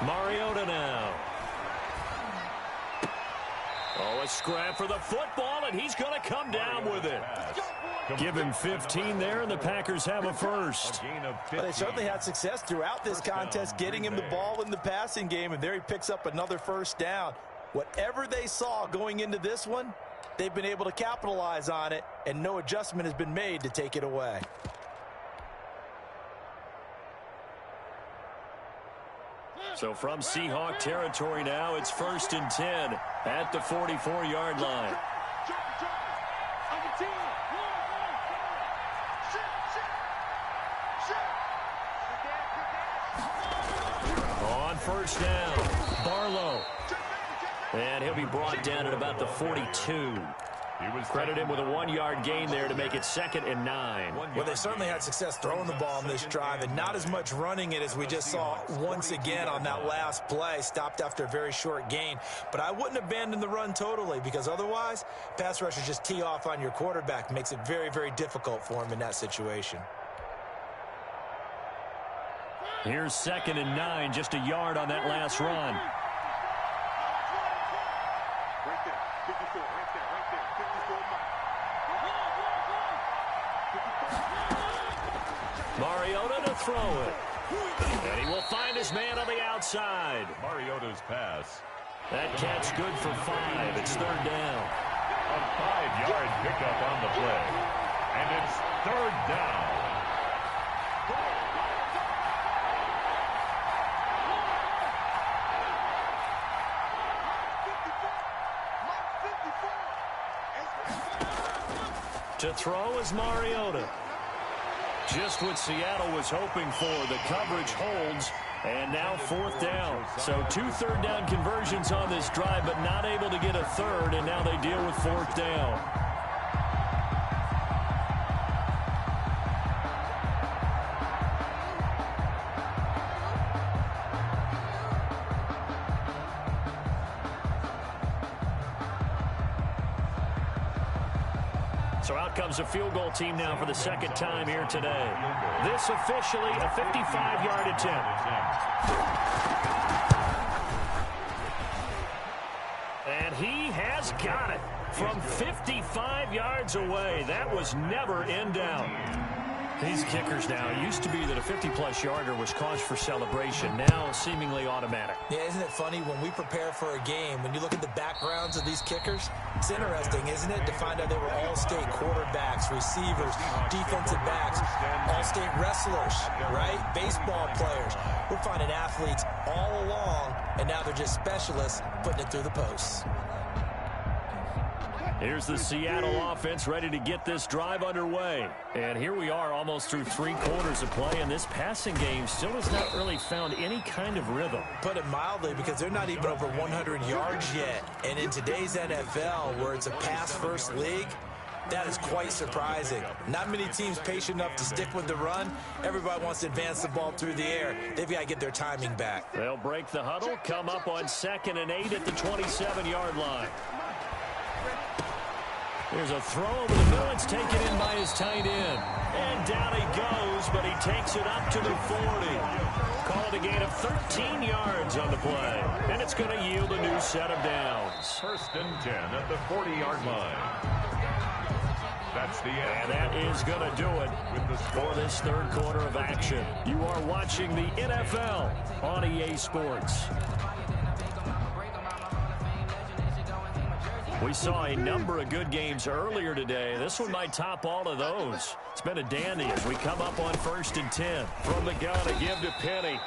Mariota now. Oh, a scrap for the football, and he's going to come down with it. Give him 15 there, and the Packers have a first. But they certainly had success throughout this contest, getting him the ball in the passing game, and there he picks up another first down. Whatever they saw going into this one, they've been able to capitalize on it, and no adjustment has been made to take it away. So from Seahawk territory now, it's 1st and 10 at the 44-yard line. On 1st down, Barlow. And he'll be brought down at about the 42. Credit him with a 1-yard gain there to make it 2nd and 9. Well, they certainly had success throwing the ball in this drive and not as much running it as we just saw once again on that last play. Stopped after a very short gain. But I wouldn't abandon the run totally because otherwise, pass rushers just tee off on your quarterback. Makes it very, very difficult for him in that situation. Here's 2nd and 9, just a yard on that last run. Mariota to throw it. And he will find his man on the outside. Mariota's pass. That catch good for 5. It's 3rd down. A 5-yard pickup on the play. And it's 3rd down. To throw is Mariota. Just what Seattle was hoping for. The coverage holds, and now 4th down. So 2 third-down conversions on this drive, but not able to get a third, and now they deal with 4th down. So out comes a field goal team now for the 2nd time here today. This officially a 55-yard attempt. And he has got it from 55 yards away. That was never in doubt. These kickers now, it used to be that a 50-plus yarder was cause for celebration. Now seemingly automatic. Yeah, isn't it funny when we prepare for a game, when you look at the backgrounds of these kickers, it's interesting, isn't it, to find out they were all-state quarterbacks, receivers, defensive backs, all-state wrestlers, right? Baseball players. We're finding athletes all along, and now they're just specialists putting it through the posts. Here's the Seattle offense ready to get this drive underway. And here we are almost through 3 quarters of play, and this passing game still has not really found any kind of rhythm. Put it mildly, because they're not even over 100 yards yet. And in today's NFL, where it's a pass-first league, that is quite surprising. Not many teams patient enough to stick with the run. Everybody wants to advance the ball through the air. They've got to get their timing back. They'll break the huddle, come up on 2nd and 8 at the 27-yard line. There's a throw over the middle. It's taken in by his tight end. And down he goes, but he takes it up to the 40. Call it a gain of 13 yards on the play. And it's going to yield a new set of downs. 1st and 10 at the 40-yard line. That's the end. And that is going to do it for this 3rd quarter of action. You are watching the NFL on EA Sports. We saw a number of good games earlier today. This one might top all of those. It's been a dandy as we come up on 1st and 10. From the gun, a give to Penny.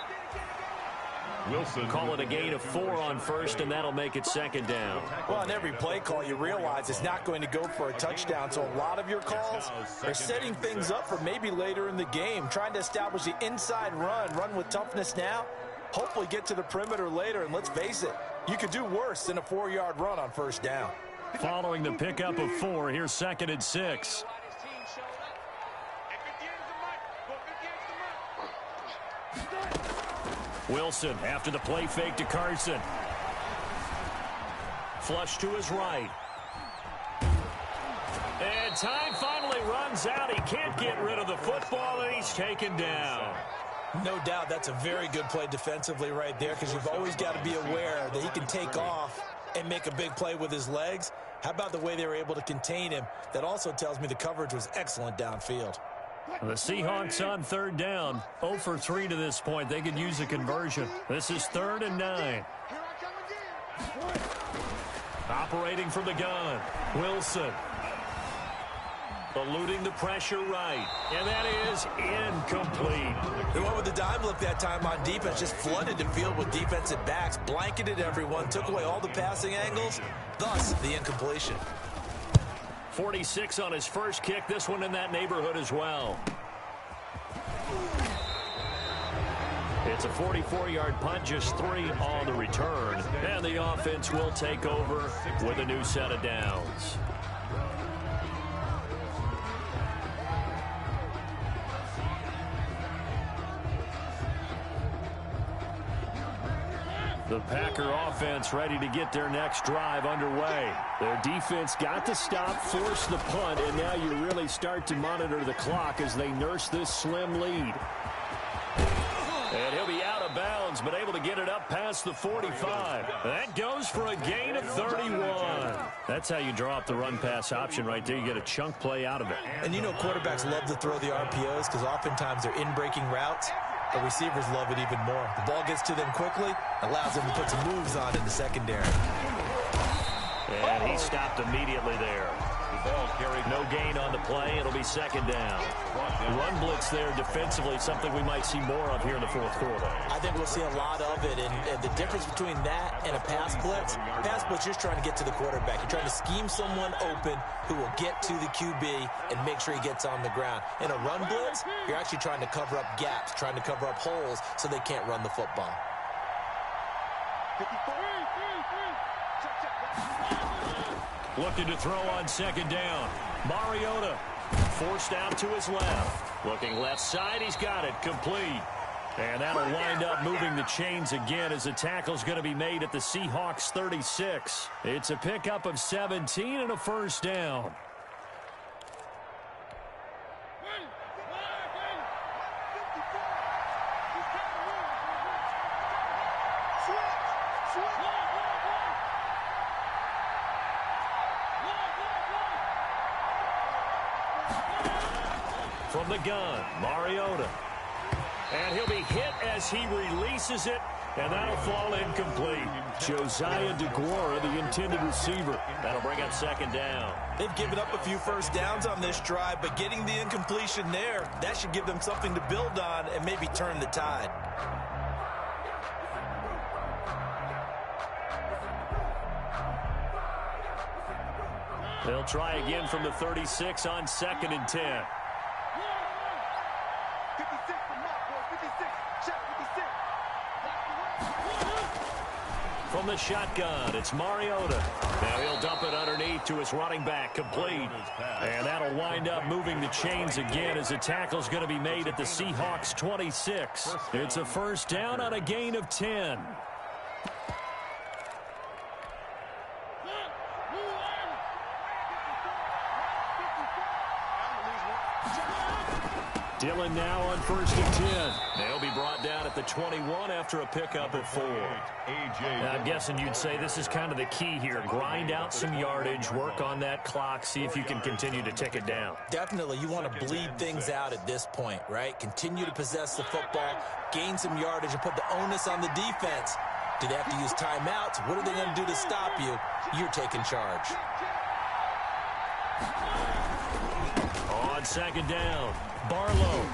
Wilson. Call it a gain of 4 on 1st, and that'll make it 2nd down. Well, on every play call, you realize it's not going to go for a touchdown. So a lot of your calls are setting things up for maybe later in the game, trying to establish the inside run with toughness now, hopefully get to the perimeter later. And let's face it, you could do worse than a 4-yard run on 1st down. Following the pickup of 4, here's 2nd and 6. Wilson after the play fake to Carson. Flush to his right. And time finally runs out. He can't get rid of the football, and he's taken down. No doubt that's a very good play defensively right there, because you've always got to be aware that he can take off and make a big play with his legs. How about the way they were able to contain him? That also tells me the coverage was excellent downfield. The Seahawks on 3rd down. 0 for 3 to this point. They could use a conversion. This is 3rd and 9. Operating from the gun. Wilson. Eluding the pressure right. And that is incomplete. They went with the dime look that time on defense. Just flooded the field with defensive backs. Blanketed everyone. Took away all the passing angles. Thus, the incompletion. 46 on his first kick. This one in that neighborhood as well. It's a 44-yard punt, just 3 on the return. And the offense will take over with a new set of downs. The Packer offense ready to get their next drive underway. Their defense got to stop, force the punt, and now you really start to monitor the clock as they nurse this slim lead. And he'll be out of bounds, but able to get it up past the 45. That goes for a gain of 31. That's how you draw up the run-pass option right there. You get a chunk play out of it. And you know quarterbacks love to throw the RPOs because oftentimes they're in-breaking routes. The receivers love it even more. The ball gets to them quickly, allows them to put some moves on in the secondary. And he stopped immediately there. The ball carried. No gain on the play. It'll be second down. Run blitz there defensively, something we might see more of here in the fourth quarter. I think we'll see a lot of it. And the difference between that and a pass blitz, you're just trying to get to the quarterback. You're trying to scheme someone open who will get to the QB and make sure he gets on the ground. In a run blitz, you're actually trying to cover up gaps, trying to cover up holes so they can't run the football. Looking to throw on second down. Mariota forced out to his left. Looking left side, he's got it. Complete. And that'll wind up moving the chains again as the tackle's going to be made at the Seahawks 36. It's a pickup of 17 and a first down. From the gun, Mariota. And he'll be hit as he releases it, and that'll fall incomplete. Josiah DeGuara, the intended receiver. That'll bring up second down. They've given up a few first downs on this drive, but getting the incompletion there, that should give them something to build on and maybe turn the tide. They'll try again from the 36 on 2nd and 10. From the shotgun, it's Mariota. Now he'll dump it underneath to his running back, complete. And that'll wind up moving the chains again as the tackle's going to be made at the Seahawks 26. It's a first down on a gain of 10. Dillon now on 1st and 10. They'll be brought down at the 21 after a pickup of 4. I'm guessing you'd say this is kind of the key here. Grind out some yardage, work on that clock, see if you can continue to tick it down. Definitely, you want to bleed things out at this point, right? Continue to possess the football, gain some yardage, and put the onus on the defense. Do they have to use timeouts? What are they going to do to stop you? You're taking charge. On second down, Barlow.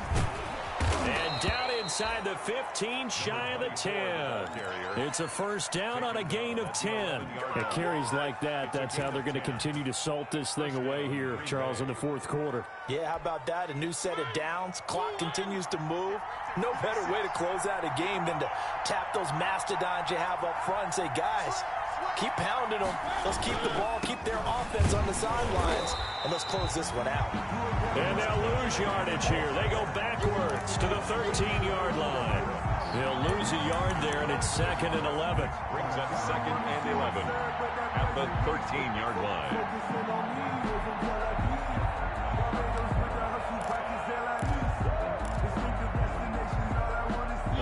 And down inside the 15, shy of the 10. It's a first down on a gain of 10. At carries like that, that's how they're going to continue to salt this thing away here, Charles, in the fourth quarter. Yeah, how about that? A new set of downs. Clock continues to move. No better way to close out a game than to tap those mastodons you have up front and say, guys, keep pounding them. Let's keep the ball, keep their offense on the sidelines, and let's close this one out. And they'll lose yardage here. They go backwards to the 13-yard line. They'll lose a yard there, and it's 2nd and 11. Brings up 2nd and 11 at the 13-yard line.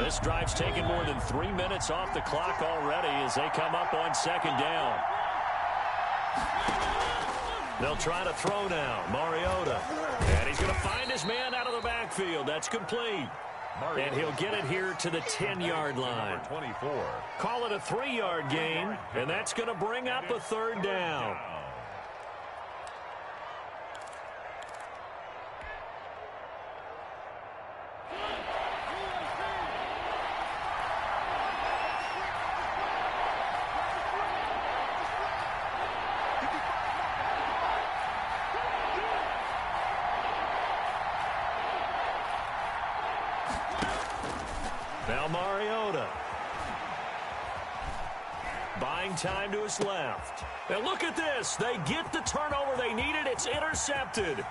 This drive's taken more than 3 minutes off the clock already as they come up on second down. They'll try to throw now. Mariota. And he's going to find his man out of the backfield. That's complete. And he'll get it here to the 10-yard line. 24. Call it a 3-yard gain, and that's going to bring up a third down. Now Mariota. Buying time to his left. And look at this. They get the turnover they needed. It's intercepted.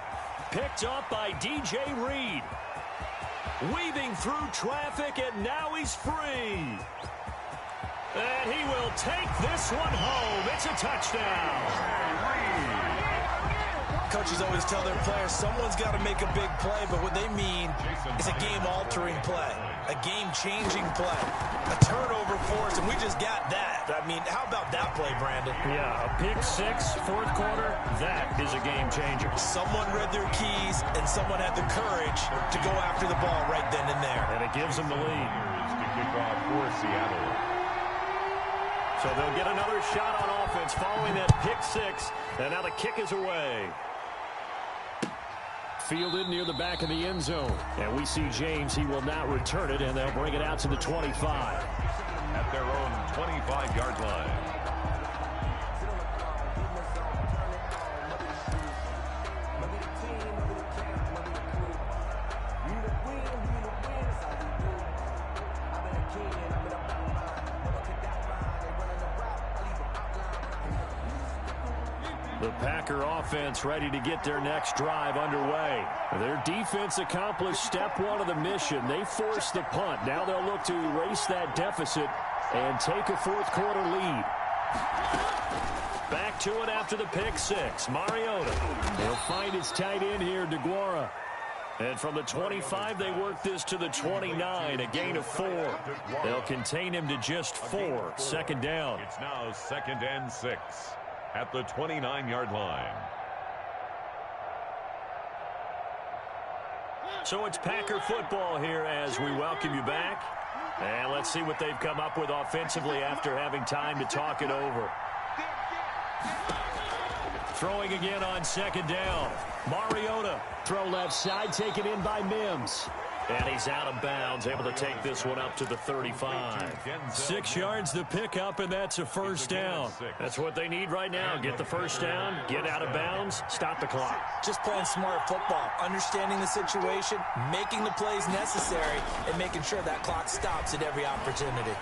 Picked up by DJ Reed. Weaving through traffic, and now he's free. And he will take this one home. It's a touchdown. Coaches always tell their players someone's got to make a big play, but what they mean is a game-altering play, a game-changing play, a turnover for us, and we just got that. I mean, how about that play, Brandon? Yeah, a pick six, fourth quarter, that is a game-changer. Someone read their keys, and someone had the courage to go after the ball right then and there. And it gives them the lead. To kick off for Seattle. So they'll get another shot on offense following that pick six, and now the kick is away. Fielded near the back of the end zone. And we see James, he will not return it, and they'll bring it out to the 25. At their own 25-yard line. The Packer offense ready to get their next drive underway. Their defense accomplished step one of the mission. They forced the punt. Now they'll look to erase that deficit and take a fourth quarter lead. Back to it after the pick six. Mariota. He'll find his tight end here, DeGuara. And from the 25, they work this to the 29, a gain of 4. They'll contain him to just 4. Second down. It's now 2nd and 6. At the 29-yard line. So it's Packer football here as we welcome you back. And let's see what they've come up with offensively after having time to talk it over. Throwing again on second down. Mariota. Throw left side, taken in by Mims. And he's out of bounds, able to take this one up to the 35. 6 yards the pickup, and that's a first down. That's what they need right now. Get the first down, get out of bounds, stop the clock. Just playing smart football, understanding the situation, making the plays necessary, and making sure that clock stops at every opportunity.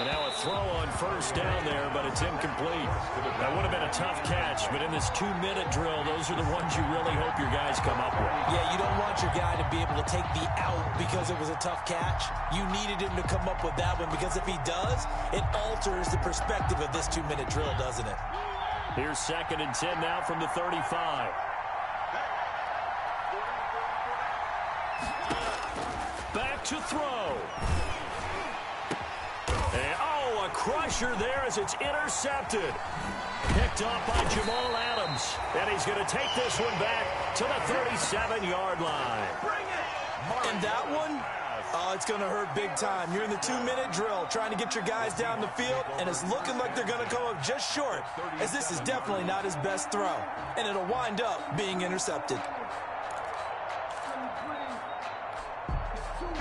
And now a throw on first down there, but it's incomplete. That would have been a tough catch, but in this 2-minute drill, those are the ones you really hope your guys come up with. Yeah, you don't want your guy to be able to take the out because it was a tough catch. You needed him to come up with that one because if he does, it alters the perspective of this 2-minute drill, doesn't it? Here's 2nd and 10 now from the 35. Back to throw. And, oh, a crusher there as it's intercepted. Picked off by Jamal Adams. And he's going to take this one back to the 37-yard line. And that one, oh, it's going to hurt big time. You're in the 2-minute drill trying to get your guys down the field, and it's looking like they're going to come up just short, as this is definitely not his best throw. And it'll wind up being intercepted.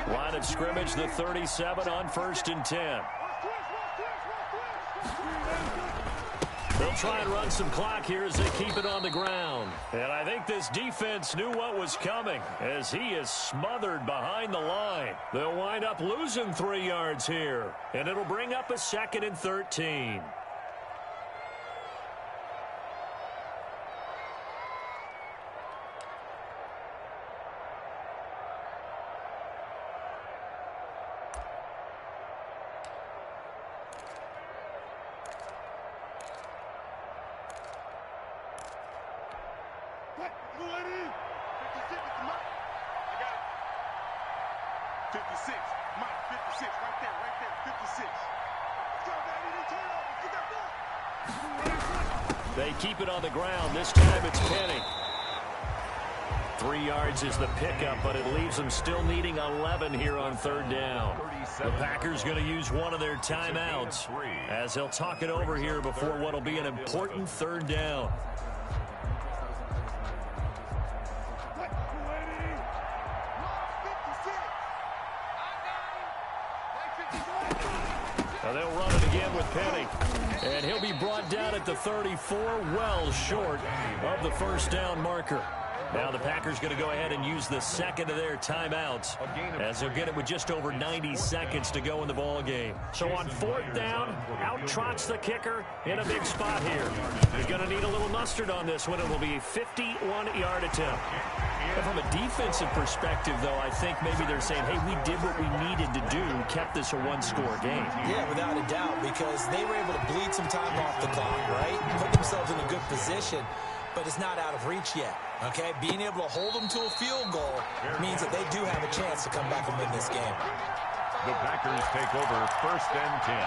Line of scrimmage, the 37 on 1st and 10. They'll try and run some clock here as they keep it on the ground. And I think this defense knew what was coming as he is smothered behind the line. They'll wind up losing 3 yards here. And it'll bring up a 2nd and 13. They keep it on the ground. This time it's Penny. 3 yards is the pickup, but it leaves them still needing 11 here on 3rd down. The Packers going to use one of their timeouts as they'll talk it over here before what will be an important 3rd down. Now they'll run it again with Penny. And he'll be brought down at the 34, well short of the first down marker. Now the Packers going to go ahead and use the second of their timeouts as they'll get it with just over 90 seconds to go in the ball game. So on fourth down, out trots the kicker in a big spot here. He's going to need a little mustard on this one. It will be a 51-yard attempt. And from a defensive perspective, though, I think maybe they're saying, hey, we did what we needed to do, kept this a one-score game. Yeah, without a doubt, because they were able to bleed some time off the clock, right? Put themselves in a good position, but it's not out of reach yet, okay? Being able to hold them to a field goal means that they do have a chance to come back and win this game. The Packers take over 1st and 10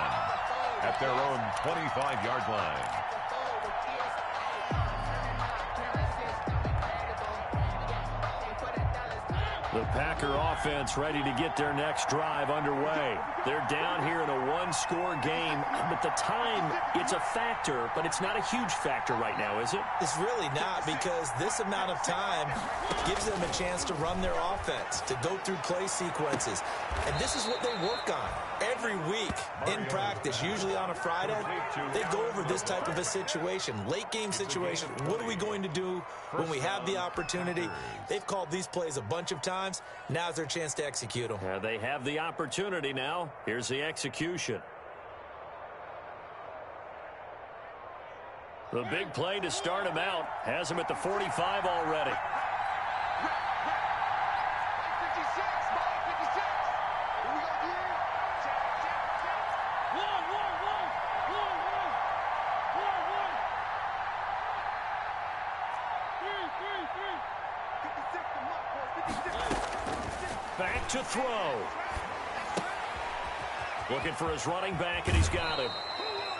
at their own 25-yard line. The Packer offense ready to get their next drive underway. They're down here in a one-score game, but the time, it's a factor, but it's not a huge factor right now, is it? It's really not, because this amount of time gives them a chance to run their offense, to go through play sequences. And this is what they work on every week in practice, usually on a Friday. They go over this type of a situation, late-game situation. What are we going to do when we have the opportunity? They've called these plays a bunch of times. Now's their chance to execute them. Yeah, they have the opportunity now. Here's the execution. The big play to start him out has him at the 45 already. Back to throw. Looking for his running back, and he's got him.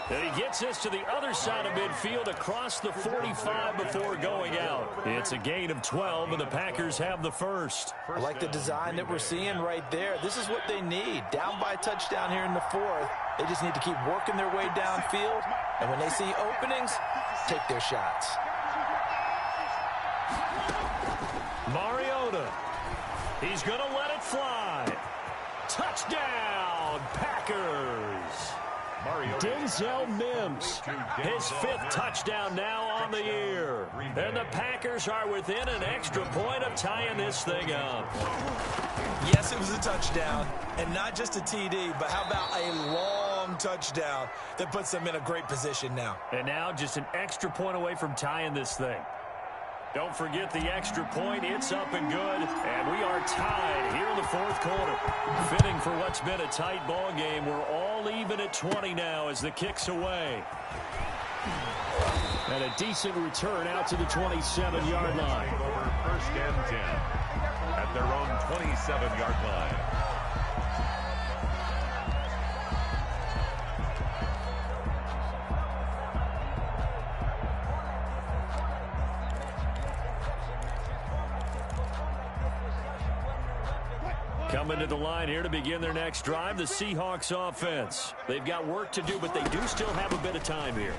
And he gets this to the other side of midfield across the 45 before going out. It's a gain of 12, and the Packers have the first. I like the design that we're seeing right there. This is what they need. Down by a touchdown here in the fourth. They just need to keep working their way downfield. And when they see openings, take their shots. Mariota. He's going to let it fly. Touchdown, Packers. Denzel Mims, his 5th touchdown now on the year. And the Packers are within an extra point of tying this thing up. Yes, it was a touchdown, and not just a TD, but how about a long touchdown that puts them in a great position now. And now just an extra point away from tying this thing. Don't forget the extra point. It's up and good. And we are tied here in the fourth quarter. Fitting for what's been a tight ball game. We're all even at 20 now as the kick's away. And a decent return out to the 27-yard line. Over 1st and 10 at their own 27-yard line. Coming to the line here to begin their next drive, the Seahawks offense. They've got work to do, but they do still have a bit of time here.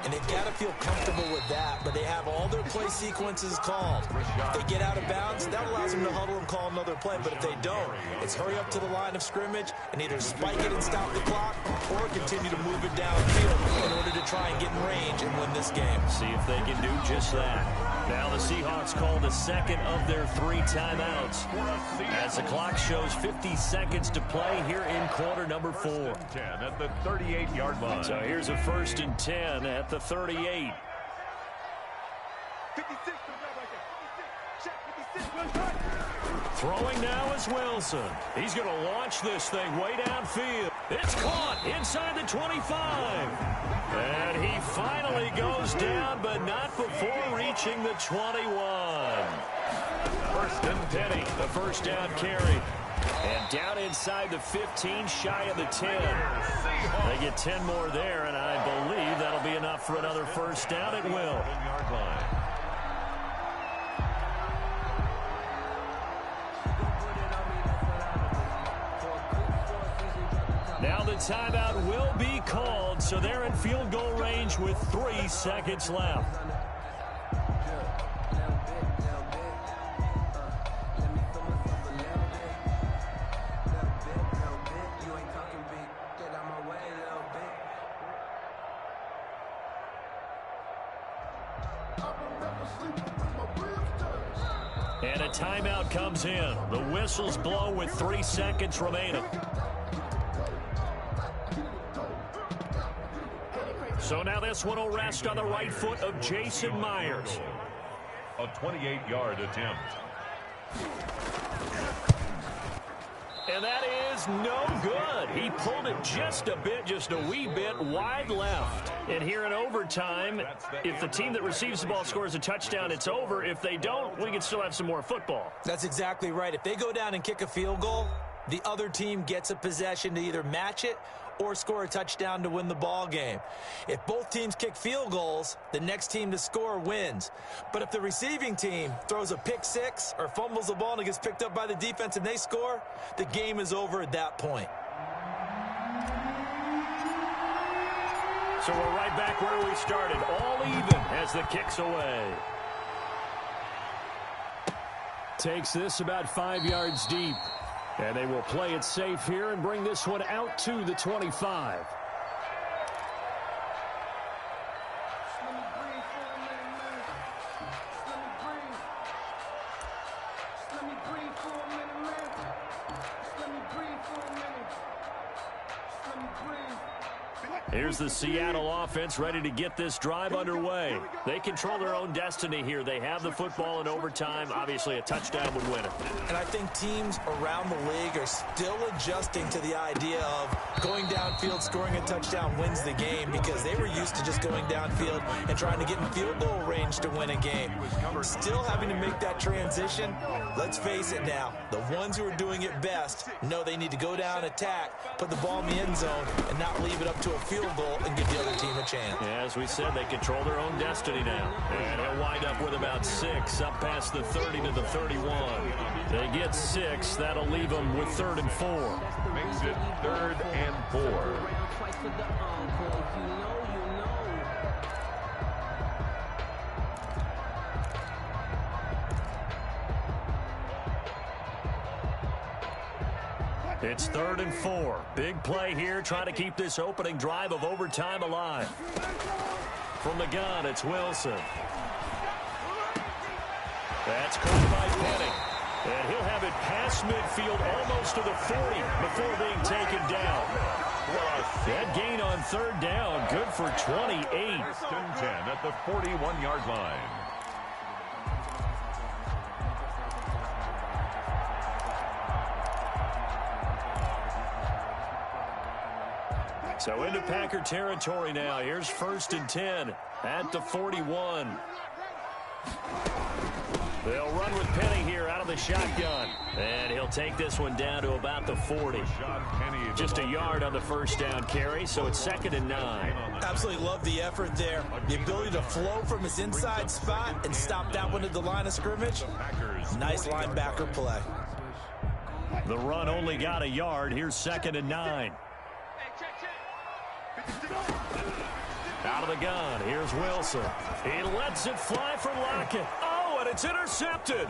And they've got to feel comfortable with that, but they have all their play sequences called. If they get out of bounds, that allows them to huddle and call another play. But if they don't, it's hurry up to the line of scrimmage and either spike it and stop the clock or continue to move it downfield in order to try and get in range and win this game. See if they can do just that. Now the Seahawks call the second of their 3 timeouts as the clock shows 50 seconds to play here in quarter number 4. 10 at the 38-yard line. So here's a 1st and 10 at the 38. Throwing now is Wilson. He's going to launch this thing way downfield. It's caught inside the 25. And he finally goes down, but not before reaching the 21. 1st and 10. The first down carry. And down inside the 15, shy of the 10. They get 10 more there, and I believe that'll be enough for another first down. It will. Now the timeout will be called, so they're in field goal range with 3 seconds left. And a timeout comes in. The whistles blow with 3 seconds remaining. So now this one will rest on the right foot of Jason Myers. A 28-yard attempt. And that is no good. He pulled it just a wee bit wide left. And here in overtime, if the team that receives the ball scores a touchdown, it's over. If they don't, we can still have some more football. That's exactly right. If they go down and kick a field goal, the other team gets a possession to either match it or score a touchdown to win the ball game. If both teams kick field goals, the next team to score wins. But if the receiving team throws a pick six or fumbles the ball and it gets picked up by the defense and they score, the game is over at that point. So we're right back where we started, all even as the kick's away. Takes this about 5 yards deep. And they will play it safe here and bring this one out to the 25. Here's the Seattle offense ready to get this drive underway. They control their own destiny here. They have the football in overtime. Obviously, a touchdown would win it. And I think teams around the league are still adjusting to the idea of going downfield, scoring a touchdown wins the game, because they were used to just going downfield and trying to get in field goal range to win a game. Still having to make that transition. Let's face it now, the ones who are doing it best know they need to go down, attack, put the ball in the end zone, and not leave it up to a field goal and give the other team a chance. Yeah, as we said, they control their own destiny now. And he'll wind up with about 6, up past the 30 to the 31. They get 6. That'll leave them with 3rd and 4. Makes it 3rd and 4. It's 3rd and 4. Big play here, trying to keep this opening drive of overtime alive. From the gun, it's Wilson. That's caught by Penny. And he'll have it past midfield, almost to the 40, before being taken down. That gain on 3rd down, good for 28. 1st and 10 at the 41-yard line. So into Packer territory now. Here's 1st and 10 at the 41. They'll run with Penny here out of the shotgun. And he'll take this one down to about the 40. Just a yard on the 1st down carry, so it's 2nd and 9. Absolutely love the effort there. The ability to flow from his inside spot and stop that one at the line of scrimmage. Nice linebacker play. The run only got a yard. Here's 2nd and 9. Out of the gun, here's Wilson. He lets it fly for Lockett. Oh, and it's intercepted.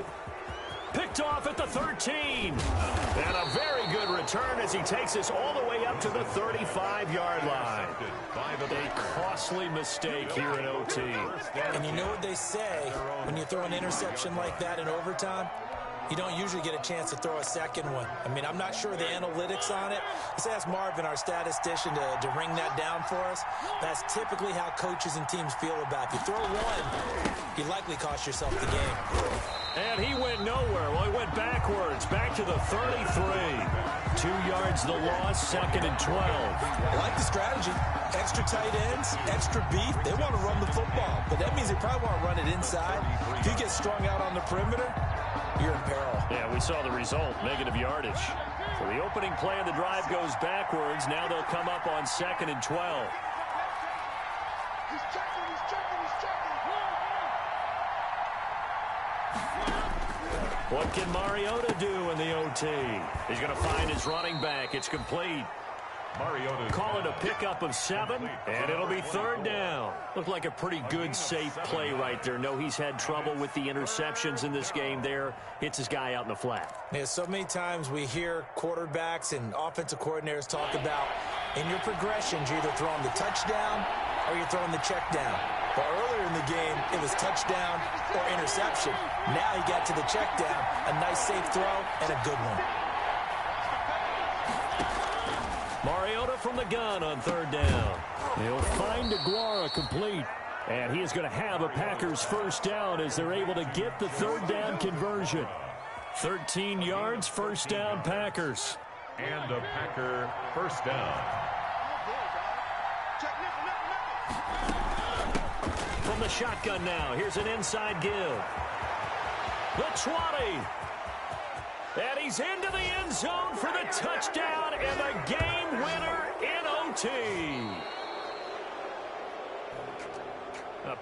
Picked off at the 13. And a very good return as he takes us all the way up to the 35-yard line. A costly mistake here in OT. And you know what they say, when you throw an interception like that in overtime, you don't usually get a chance to throw a second one. I mean, I'm not sure the analytics on it. Let's ask Marvin, our statistician, to ring that down for us. That's typically how coaches and teams feel about it. If you throw one, you likely cost yourself the game. And he went nowhere. Well, he went backwards, back to the 33. 2 yards the loss, 2nd and 12. I like the strategy. Extra tight ends, extra beef. They want to run the football, but that means they probably want to run it inside. If you get strung out on the perimeter, you're in peril. Yeah, we saw the result, negative yardage. So the opening play of the drive goes backwards. Now they'll come up on 2nd and 12. What can Mariota do in the OT? He's going to find his running back. It's complete. Mariota. Call it a pickup of 7, and it'll be 3rd down. Looked like a pretty good, safe play right there. No, he's had trouble with the interceptions in this game there. Hits his guy out in the flat. Yeah, so many times we hear quarterbacks and offensive coordinators talk about in your progressions, you're either throwing the touchdown or you're throwing the check down. But earlier in the game, it was touchdown or interception. Now he got to the check down, a nice safe throw, and a good one. Mariota from the gun on third down. He'll find Aguara complete. And he is going to have a Packers first down as they're able to get the third down conversion. 13 yards, first down, Packers. And a Packer first down. From the shotgun now, here's an inside give. The 20. And he's into the end zone for the touchdown and the game winner in OT.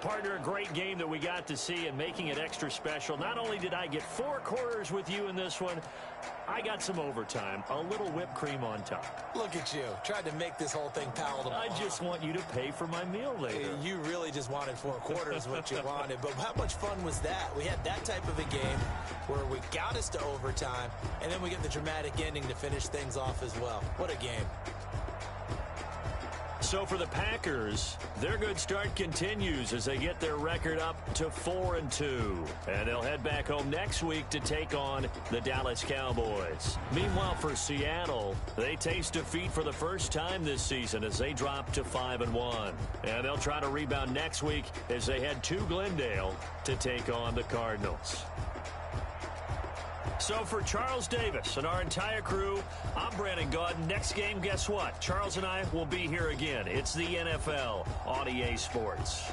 Partner, a great game that we got to see and making it extra special. Not only did I get 4 quarters with you in this one, I got some overtime, a little whipped cream on top. Look at you, tried to make this whole thing palatable. I just want you to pay for my meal later. You really just wanted 4 quarters, what you wanted. But how much fun was that? We had that type of a game where we got us to overtime, and then we get the dramatic ending to finish things off as well. What a game. So for the Packers, their good start continues as they get their record up to 4-2. And they'll head back home next week to take on the Dallas Cowboys. Meanwhile, for Seattle, they taste defeat for the first time this season as they drop to 5-1. And they'll try to rebound next week as they head to Glendale to take on the Cardinals. So for Charles Davis and our entire crew, I'm Brandon Gaudin. Next game, guess what? Charles and I will be here again. It's the NFL on EA Sports.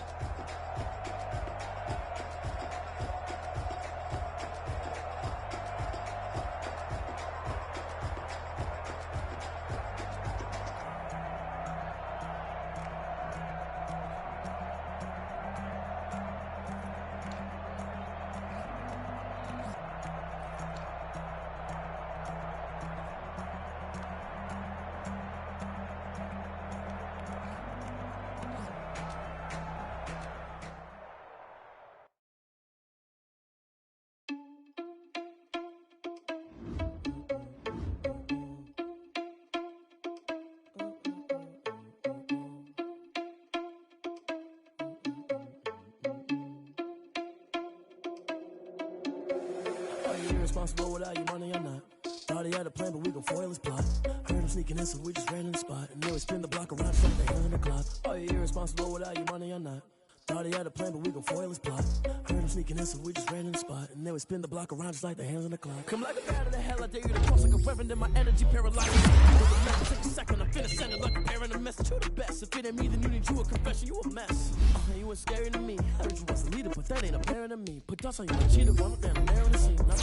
Irresponsible without your money or not. Thought he had a plan, but we gon' foil his plot. Heard him sneaking in, so we just ran in the spot. And then we spin the block around, just like the hands on the clock. Are you irresponsible without your money or not? Thought he had a plan, but we gon' foil his plot. Heard him sneaking in, so we just ran in the spot. And then we spin the block around, just like the hands on the clock. Come like a bat of the hell, I dare you to cross like a reverend in my energy paralyzed. Take a second, I'm finna send it like a parent a message. You the best. If it ain't me, then you need you a confession. You a mess. You ain't scary to me. I heard you was a leader, but that ain't apparent to me. Put dust on you, cheater, run up down, I'm there in the scene. Not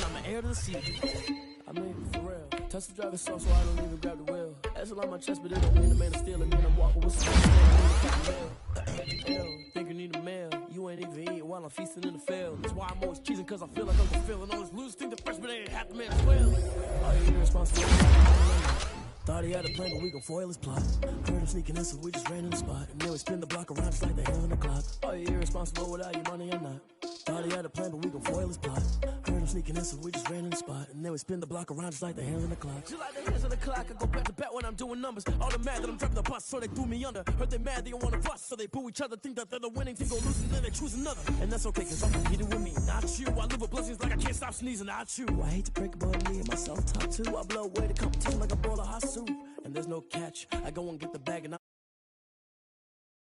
I'm an heir to the seat. I mean, for real. Touch the driver's so I don't even grab the wheel. That's on my chest, but it don't mean the man is stealing me. And I'm walking with some think you need a meal. You ain't even eating while I'm feasting in the field. That's why I'm always cheesing, cause I feel like I'm fulfilling all this losers think the freshman ain't half the man as well. Are you irresponsible? Thought he had a plan, but we gon' foil his plot. Heard him sneaking in, so we just ran in the spot. And then we spin the block around, just like the hands on the clock. Are you irresponsible without your money or not? Thought he had a plan, but we gon' foil his plot. Heard him sneaking in, so we just ran in the spot. And then we spin the block around, just like the hands on the clock. Just like the hands on the clock, I go back to back when I'm doing numbers. All the mad that I'm driving the bus, so they threw me under. Heard they mad, they don't wanna bust, so they boo each other. Think that they're the winning team, go lose, and then they choose another. And that's okay, cause I'm competing with me, not you. I live with blessings like I can't stop sneezing, not you. I hate to break it, but me and myself top too. I blow away the competition like I brought a hot suit. And there's no catch, I go and get the bag and